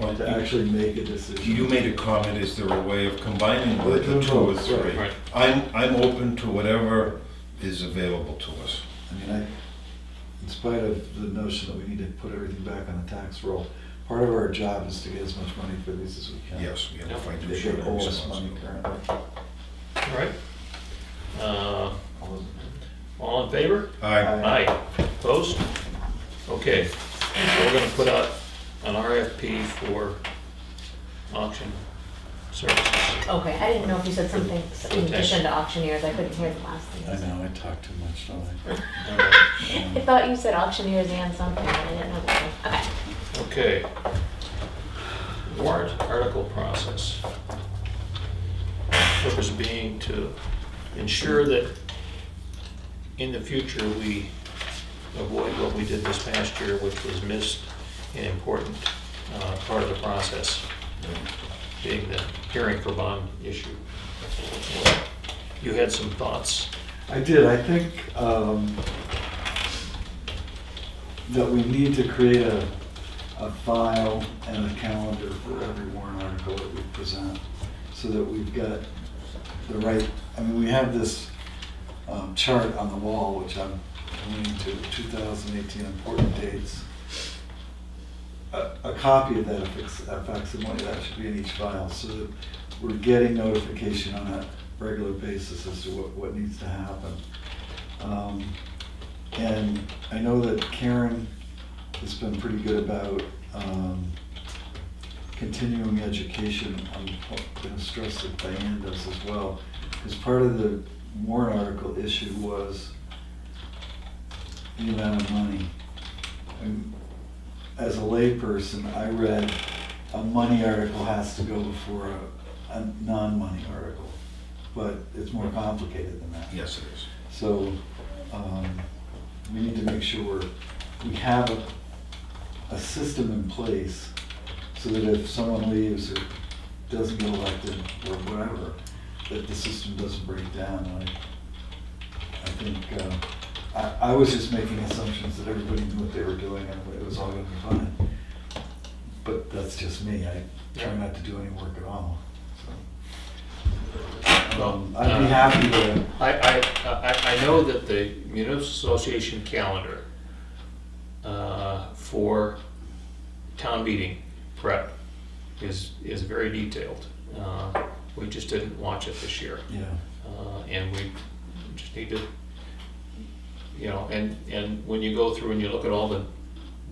[SPEAKER 5] Well,
[SPEAKER 3] to actually make a decision.
[SPEAKER 5] You made a comment, is there a way of combining
[SPEAKER 3] We're
[SPEAKER 5] the
[SPEAKER 3] doing
[SPEAKER 5] two or
[SPEAKER 3] both,
[SPEAKER 5] three?
[SPEAKER 2] right.
[SPEAKER 5] I'm open to whatever is available to us.
[SPEAKER 3] I mean, in spite of the notion that we need to put everything back on the tax roll, part of our job is to get as much money for these as we can.
[SPEAKER 5] Yes, we have a
[SPEAKER 3] They
[SPEAKER 5] fiduciary
[SPEAKER 3] get owe us money
[SPEAKER 5] responsibility.
[SPEAKER 3] currently.
[SPEAKER 2] All right.
[SPEAKER 3] All those in
[SPEAKER 2] All in favor?
[SPEAKER 5] Aye.
[SPEAKER 2] Aye. Opposed? Okay. So we're gonna put out an RFP for auction services.
[SPEAKER 6] Okay, I didn't know if you said something in addition to auctioneers, I couldn't hear the last thing.
[SPEAKER 3] I know, I talk too much, don't I?
[SPEAKER 2] All right.
[SPEAKER 6] I thought you said auctioneers and something, but I didn't know that. Okay.
[SPEAKER 2] Okay. Warrant article process. Purpose being to ensure that in the future we avoid what we did this past year, which was missed an important part of the process, being the hearing for bond issue. You had some thoughts?
[SPEAKER 3] I did, I think that we need to create a file and a calendar for every warrant article that we present, so that we've got the right, I mean, we have this chart on the wall, which I'm pointing to, 2018 important dates. A copy of that, a facsimile, that should be in each file, so that we're getting notification on a regular basis as to what needs to happen. And I know that Karen has been pretty good about continuing education. I'm going to stress that Diane does as well, because part of the warrant article issue was the amount of money. And as a layperson, I read a money article has to go before a non-money article, but it's more complicated than that.
[SPEAKER 5] Yes, it is.
[SPEAKER 3] So we need to make sure we have a system in place so that if someone leaves or doesn't get elected or whatever, that the system doesn't break down. I think I was just making assumptions that everybody knew what they were doing and it was all going to be fine. But that's just me. I try not to do any work at all. So, I'd be happy to.
[SPEAKER 2] I know that the Municipal Association calendar for town meeting prep is very detailed. We just didn't watch it this year.
[SPEAKER 3] Yeah.
[SPEAKER 2] And we just need to, and when you go through and you look at all the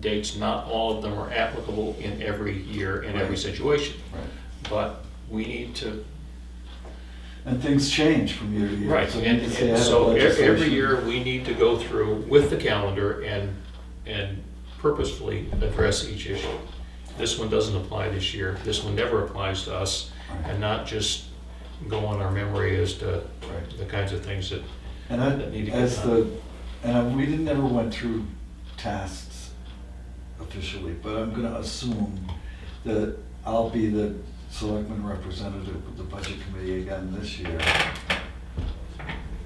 [SPEAKER 2] dates, not all of them are applicable in every year, in every
[SPEAKER 3] Right.
[SPEAKER 2] situation.
[SPEAKER 3] Right.
[SPEAKER 2] But we need to,
[SPEAKER 3] And things change from year to year.
[SPEAKER 2] right,
[SPEAKER 3] So we
[SPEAKER 2] and
[SPEAKER 3] need to stay ahead of
[SPEAKER 2] so every
[SPEAKER 3] legislation.
[SPEAKER 2] year, we need to go through with the calendar and purposefully address each issue. This one doesn't apply this year, this one never applies to us,
[SPEAKER 3] Right.
[SPEAKER 2] and not just go on our memory as to
[SPEAKER 3] Right.
[SPEAKER 2] the kinds of things that,
[SPEAKER 3] And
[SPEAKER 2] that need to get
[SPEAKER 3] as
[SPEAKER 2] done.
[SPEAKER 3] we never went through tasks officially, but I'm gonna assume that I'll be the selectman representative of the budget committee again this year.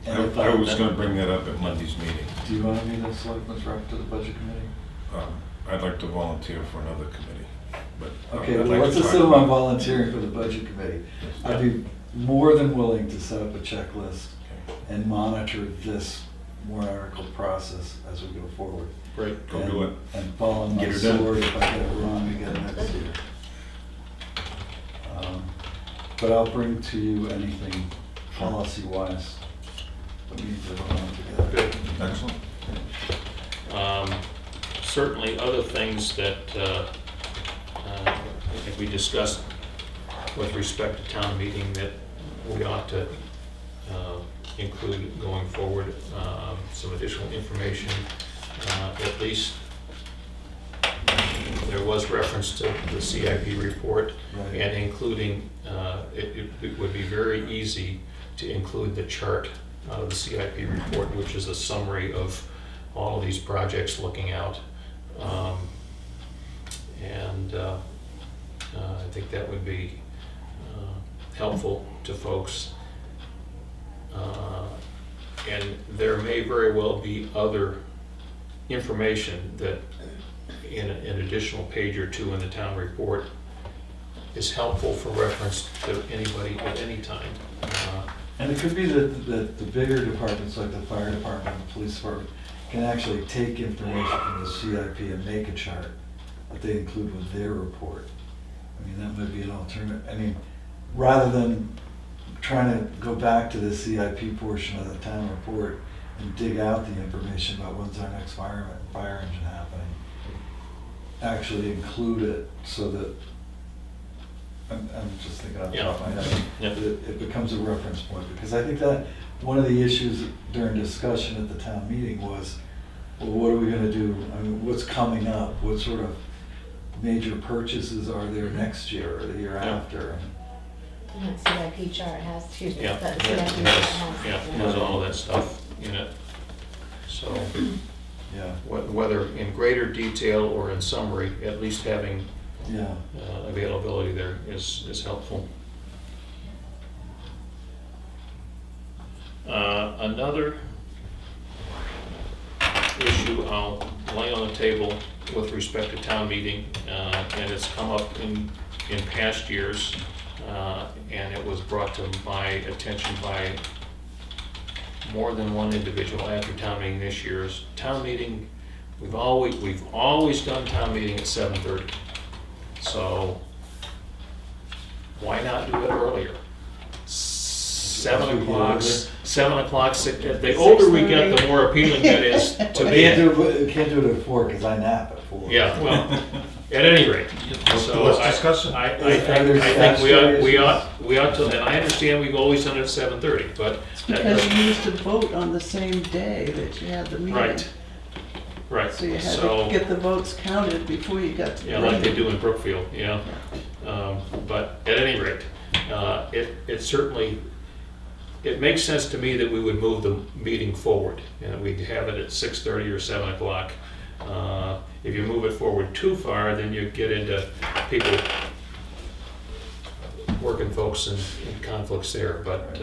[SPEAKER 3] And if
[SPEAKER 5] I was gonna bring that up at Monday's meeting.
[SPEAKER 3] Do you wanna be the selectman's rep to the budget committee?
[SPEAKER 5] I'd like to volunteer for another committee, but.
[SPEAKER 3] Okay,
[SPEAKER 5] I'd
[SPEAKER 3] well,
[SPEAKER 5] like
[SPEAKER 3] let's
[SPEAKER 5] to talk
[SPEAKER 3] assume I'm
[SPEAKER 5] about-
[SPEAKER 3] volunteering for the budget committee. I'd be more than willing to set up a checklist
[SPEAKER 5] Okay.
[SPEAKER 3] and monitor this warrant article process as we go forward.
[SPEAKER 2] great,
[SPEAKER 5] Go do it.
[SPEAKER 3] And fall on my
[SPEAKER 5] Get her done.
[SPEAKER 3] sword if I get it wrong again next year. But I'll bring to you anything policy-wise that we need to vote on together.
[SPEAKER 2] good.
[SPEAKER 5] Excellent.
[SPEAKER 2] certainly other things that I think we discussed with respect to town meeting that we ought to include going forward, some additional information, at least there was reference to the CIP report,
[SPEAKER 3] Right.
[SPEAKER 2] and including, it would be very easy to include the chart out of the CIP report, which is a summary of all of these projects looking out. And I think that would be helpful to folks. And there may very well be other information that in an additional page or two in the town report is helpful for reference to anybody at any time.
[SPEAKER 3] And it could be that the bigger departments, like the fire department, the police department, can actually take information from the CIP and make a chart that they include with their report. I mean, that might be an alternative. I mean, rather than trying to go back to the CIP portion of the town report and dig out the information about when's our next fire engine happening, actually include it so that, I'm just thinking off the top of my head,
[SPEAKER 2] Yeah.
[SPEAKER 3] that it becomes a reference point. Because I think that one of the issues during discussion at the town meeting was, well, what are we gonna do? I mean, what's coming up? What sort of major purchases are there next year or the year
[SPEAKER 2] Yeah.
[SPEAKER 3] after?
[SPEAKER 6] And that CIP chart has, excuse me,
[SPEAKER 2] Yeah,
[SPEAKER 6] but the
[SPEAKER 2] it
[SPEAKER 6] CIP chart has.
[SPEAKER 2] yeah, it has all of that stuff in it. So
[SPEAKER 3] Yeah,
[SPEAKER 2] whether in greater detail or in summary, at least having
[SPEAKER 3] yeah.
[SPEAKER 2] availability there is helpful. Another issue I'll lay on the table with respect to town meeting, and it's come up in past years, and it was brought to my attention by more than one individual after town meeting this year's town meeting. We've always done town meeting at 7:30. So why not do it earlier? 7 o'clock, 7 o'clock, the older we get, the more appealing that is to me.
[SPEAKER 3] Can't do it at 4 because I nap at 4.
[SPEAKER 2] Yeah, well, at any rate. So
[SPEAKER 5] Let's discuss it.
[SPEAKER 2] I think we ought to, and I understand we've always done it at 7:30, but.
[SPEAKER 4] It's
[SPEAKER 2] that
[SPEAKER 4] because
[SPEAKER 2] doesn't-
[SPEAKER 4] you used to vote on the same day that you had the meeting.
[SPEAKER 2] Right,
[SPEAKER 4] So you had
[SPEAKER 2] so,
[SPEAKER 4] to get the votes counted before you got to the
[SPEAKER 2] yeah, like they
[SPEAKER 4] meeting.
[SPEAKER 2] do in Brookfield, yeah. But at any rate, it certainly, it makes sense to me that we would move the meeting forward, and we'd have it at 6:30 or 7 o'clock. If you move it forward too far, then you get into people, working folks and conflicts there. But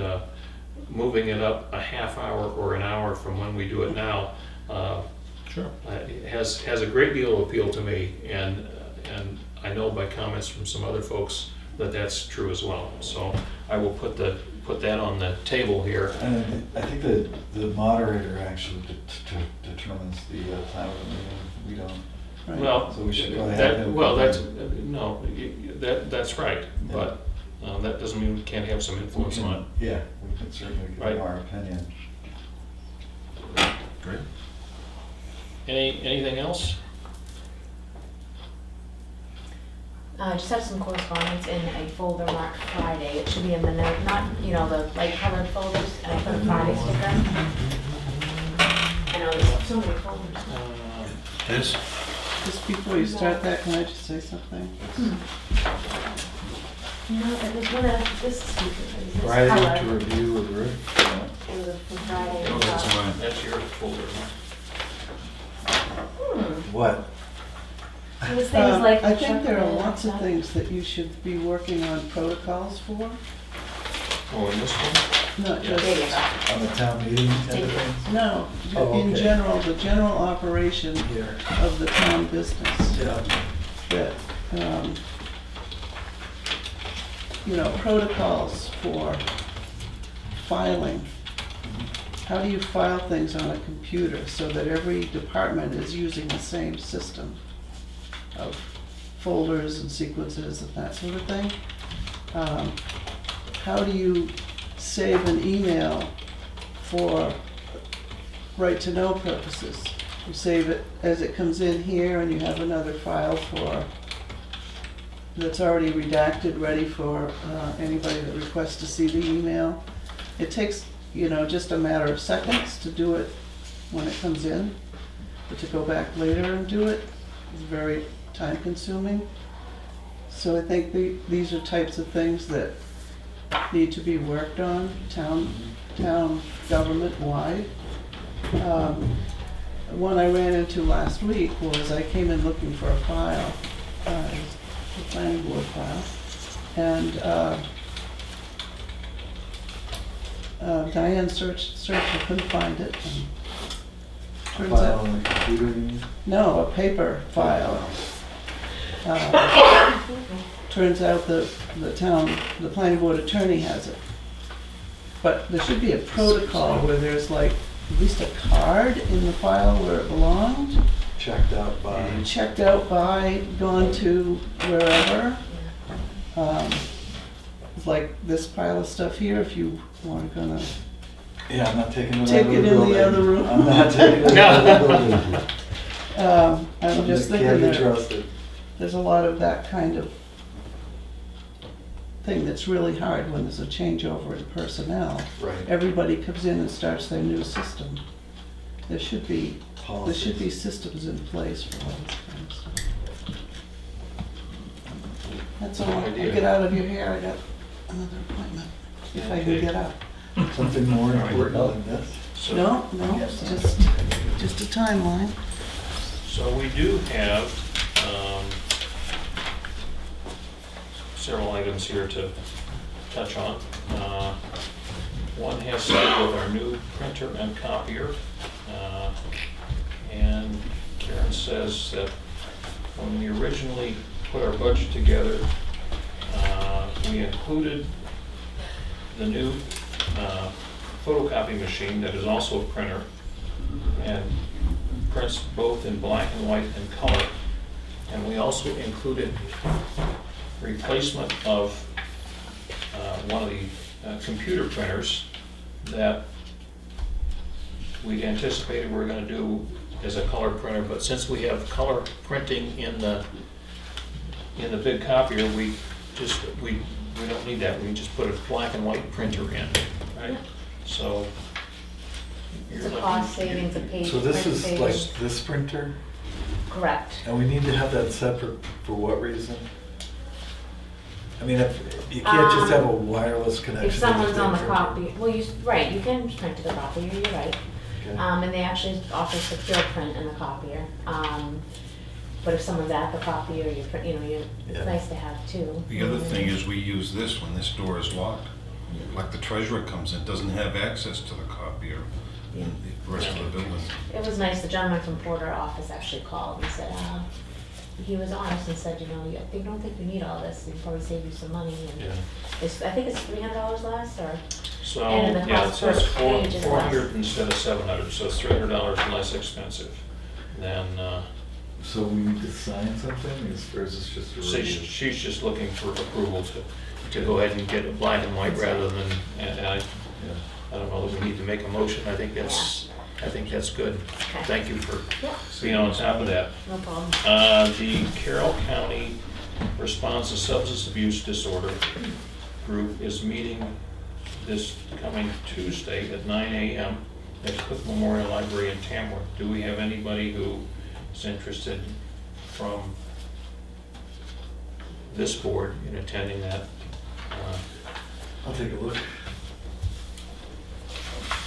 [SPEAKER 2] moving it up a half hour or an hour from when we do it now,
[SPEAKER 5] Sure.
[SPEAKER 2] it has a great deal of appeal to me, and I know by comments from some other folks that that's true as well. So I will put that on the table here.
[SPEAKER 3] And I think the moderator actually determines the time of the meeting. We don't.
[SPEAKER 4] Right.
[SPEAKER 2] Well,
[SPEAKER 3] So we should go ahead
[SPEAKER 2] that,
[SPEAKER 3] and-
[SPEAKER 2] well, no, that's right, but that doesn't mean we can't have some influence on it.
[SPEAKER 3] Yeah, we can certainly give
[SPEAKER 2] Right.
[SPEAKER 3] our opinion.
[SPEAKER 5] Great.
[SPEAKER 2] Anything else?
[SPEAKER 6] I just have some correspondence in a folder marked Friday. It should be in the note, not, the light colored folders, and I put a Friday sticker. I know there's so many folders.
[SPEAKER 5] This?
[SPEAKER 4] Just before you start that, can I just say something?
[SPEAKER 6] No, it was one of this color.
[SPEAKER 3] Friday to review with Rick.
[SPEAKER 6] It was from Friday.
[SPEAKER 5] Oh, that's mine.
[SPEAKER 2] That's your folder.
[SPEAKER 3] What?
[SPEAKER 6] It was things like.
[SPEAKER 4] I think there are
[SPEAKER 6] chocolate
[SPEAKER 4] lots of
[SPEAKER 6] stuff.
[SPEAKER 4] things that you should be working on protocols for,
[SPEAKER 2] Oh, and this one?
[SPEAKER 4] not
[SPEAKER 2] Yeah.
[SPEAKER 6] There you
[SPEAKER 4] just,
[SPEAKER 6] go.
[SPEAKER 3] On the town meeting and
[SPEAKER 6] Thank you.
[SPEAKER 3] everything?
[SPEAKER 4] no,
[SPEAKER 3] Oh,
[SPEAKER 4] in
[SPEAKER 3] okay.
[SPEAKER 4] general, the general operation
[SPEAKER 3] Here.
[SPEAKER 4] of the town business.
[SPEAKER 3] Yeah.
[SPEAKER 4] That, protocols for filing. How do you file things on a computer so that every department is using the same system of folders and sequences and that sort of thing? How do you save an email for right-to-know purposes? You save it as it comes in here, and you have another file that's already redacted, ready for anybody that requests to see the email. It takes, just a matter of seconds to do it when it comes in, but to go back later and do it is very time consuming. So I think these are types of things that need to be worked on, town government wide. One I ran into last week was I came in looking for a file, the planning board file, and Diane searched and couldn't find it. And turns
[SPEAKER 3] File
[SPEAKER 4] out,
[SPEAKER 3] on the computer, you mean?
[SPEAKER 4] no, a paper file. Turns out the planning board attorney has it. But there should be a protocol where there's like at least a card in the file where it belongs,
[SPEAKER 3] Checked out by,
[SPEAKER 4] checked out by, gone to wherever. It's like this pile of stuff here, if you weren't gonna
[SPEAKER 3] yeah, I'm not taking it
[SPEAKER 4] take
[SPEAKER 3] out of
[SPEAKER 4] it
[SPEAKER 3] the
[SPEAKER 4] in
[SPEAKER 3] building.
[SPEAKER 4] the other room.
[SPEAKER 3] I'm not taking it out of the building.
[SPEAKER 4] I'm just thinking
[SPEAKER 3] Can't be
[SPEAKER 4] that
[SPEAKER 3] trusted.
[SPEAKER 4] there's a lot of that kind of thing that's really hard when there's a changeover in personnel.
[SPEAKER 3] Right.
[SPEAKER 4] Everybody comes in and starts their new system. There should be
[SPEAKER 3] Policies.
[SPEAKER 4] systems in place for all this kind of stuff. That's all. I'll
[SPEAKER 2] Idea.
[SPEAKER 4] get out of your hair. I got another appointment, if I can
[SPEAKER 2] Okay.
[SPEAKER 4] get up.
[SPEAKER 3] Something more important than this?
[SPEAKER 2] So-
[SPEAKER 4] No, it's just a timeline.
[SPEAKER 2] So we do have several items here to touch on. One has to do with our new printer and copier. And Karen says that when we originally put our budget together, we included the new photocopy machine that is also a printer and prints both in black and white and color. And we also included replacement of one of the computer printers that we anticipated we were going to do as a color printer, but since we have color printing in the big copier, we don't need that. We can just put a black and white printer in, right? So
[SPEAKER 6] It's a cost savings, a page
[SPEAKER 3] So this
[SPEAKER 6] print
[SPEAKER 3] is like
[SPEAKER 6] savings.
[SPEAKER 3] this printer,
[SPEAKER 6] Correct.
[SPEAKER 3] and we need to have that separate for what reason? I mean, if, you can't just have a wireless connection.
[SPEAKER 6] If
[SPEAKER 3] to
[SPEAKER 6] someone's
[SPEAKER 3] the
[SPEAKER 6] on the
[SPEAKER 3] printer.
[SPEAKER 6] copy, well, right, you can print to the copier, you're right.
[SPEAKER 3] Okay.
[SPEAKER 6] And they actually offer secure print in the copier. But if someone's at the copier,
[SPEAKER 3] Yeah.
[SPEAKER 6] it's nice to have two.
[SPEAKER 5] The other thing is we use this when this door is locked. Like the treasurer comes in, doesn't have access to the copier in the rest of the building.
[SPEAKER 6] It was nice, the gentleman from Porter office actually called and said, he was honest and said, I don't think you need all this, it'd probably save you some money. And
[SPEAKER 2] yeah.
[SPEAKER 6] I think it's $300 less, or,
[SPEAKER 2] So,
[SPEAKER 6] And the
[SPEAKER 2] yeah, it
[SPEAKER 6] cost per
[SPEAKER 2] says
[SPEAKER 6] page is
[SPEAKER 2] 400 instead of 700, so it's $300 less expensive than,
[SPEAKER 3] So we need to sign something, or is this just a review?
[SPEAKER 2] she's just looking for approval to go ahead and get a black and white rather than, and I don't know that we need to make a motion. I think that's good.
[SPEAKER 6] Okay.
[SPEAKER 2] Thank you for
[SPEAKER 6] yeah,
[SPEAKER 2] being on top of that.
[SPEAKER 6] no problem.
[SPEAKER 2] The Carroll County Response to Substance Abuse Disorder Group is meeting this coming Tuesday at 9 a.m. at Cook Memorial Library in Tamworth. Do we have anybody who is interested from this board in attending that?
[SPEAKER 3] I'll take a look.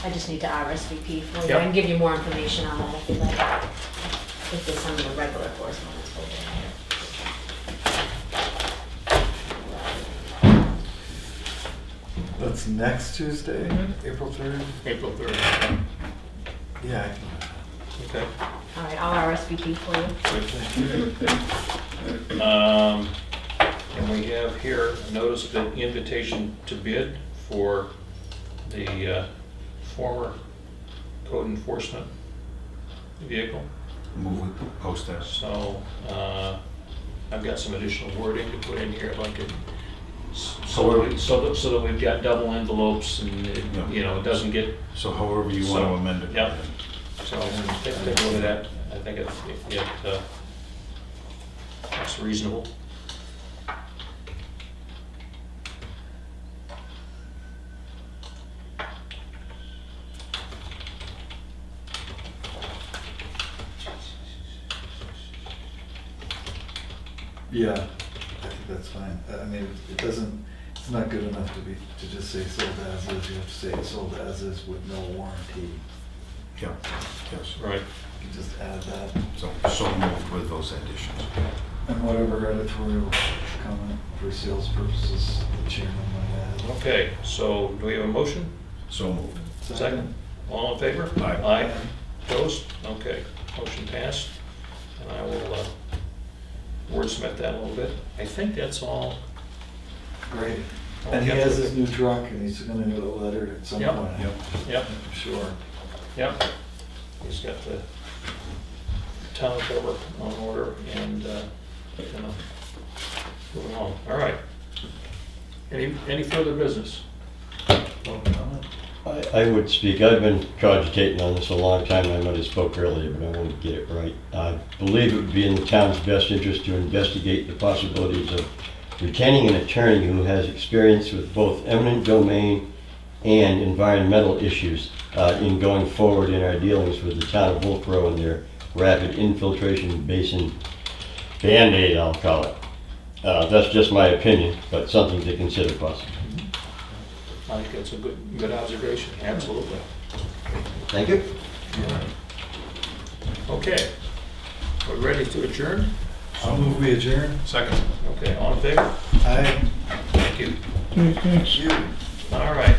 [SPEAKER 6] I just need to RSVP for you.
[SPEAKER 2] Yep.
[SPEAKER 6] I can give you more information on that if you'd like. If there's some of the regular correspondence.
[SPEAKER 3] That's next Tuesday, April 3rd?
[SPEAKER 2] April 3rd.
[SPEAKER 3] Yeah, I can.
[SPEAKER 2] Okay.
[SPEAKER 6] All right, I'll RSVP for you.
[SPEAKER 2] And we have here a notice of invitation to bid for the former code enforcement vehicle.
[SPEAKER 5] Move we post that.
[SPEAKER 2] So I've got some additional wording to put in here if I could, so that we've got double envelopes and it, it doesn't get,
[SPEAKER 5] So however you want to amend it.
[SPEAKER 2] Yep. So take a look at that. I think it looks reasonable.
[SPEAKER 3] Yeah, I think that's fine. I mean, it doesn't, it's not good enough to just say sold as is. You have to say sold as is with no warranty.
[SPEAKER 5] Yeah, yes.
[SPEAKER 2] Right.
[SPEAKER 3] You can just add that.
[SPEAKER 5] So moved with those additions.
[SPEAKER 3] And whatever editorial comment for sales purposes the chairman might add.
[SPEAKER 2] Okay, so do we have a motion?
[SPEAKER 5] So moved.
[SPEAKER 2] Second? All in favor?
[SPEAKER 5] Aye.
[SPEAKER 2] Aye. Opposed? Okay, motion passed. And I will wordsmith that a little bit. I think that's all.
[SPEAKER 3] Great. And he has his new truck and he's gonna do a letter at some
[SPEAKER 2] Yep.
[SPEAKER 3] point.
[SPEAKER 5] Yep.
[SPEAKER 2] Yep,
[SPEAKER 3] I'm sure.
[SPEAKER 2] yep. He's got the town cover on order and, moving on. All right. Any further business?
[SPEAKER 7] I would speak, I've been cogitating on this a long time, I might have spoke earlier, but I won't get it right. I believe it would be in the town's best interest to investigate the possibilities of retaining an attorney who has experience with both eminent domain and environmental issues in going forward in our dealings with the town of Wolfboro and their rapid infiltration basin Band-Aid, I'll call it. That's just my opinion, but something to consider possibly.
[SPEAKER 2] I think that's a good observation, absolutely.
[SPEAKER 7] Thank you.
[SPEAKER 2] Okay, we're ready to adjourn?
[SPEAKER 3] I'll move we adjourn.
[SPEAKER 5] Second.
[SPEAKER 2] Okay, all in favor?
[SPEAKER 3] Aye.
[SPEAKER 2] Thank you.
[SPEAKER 1] Okay, thanks.
[SPEAKER 3] You.
[SPEAKER 2] All right.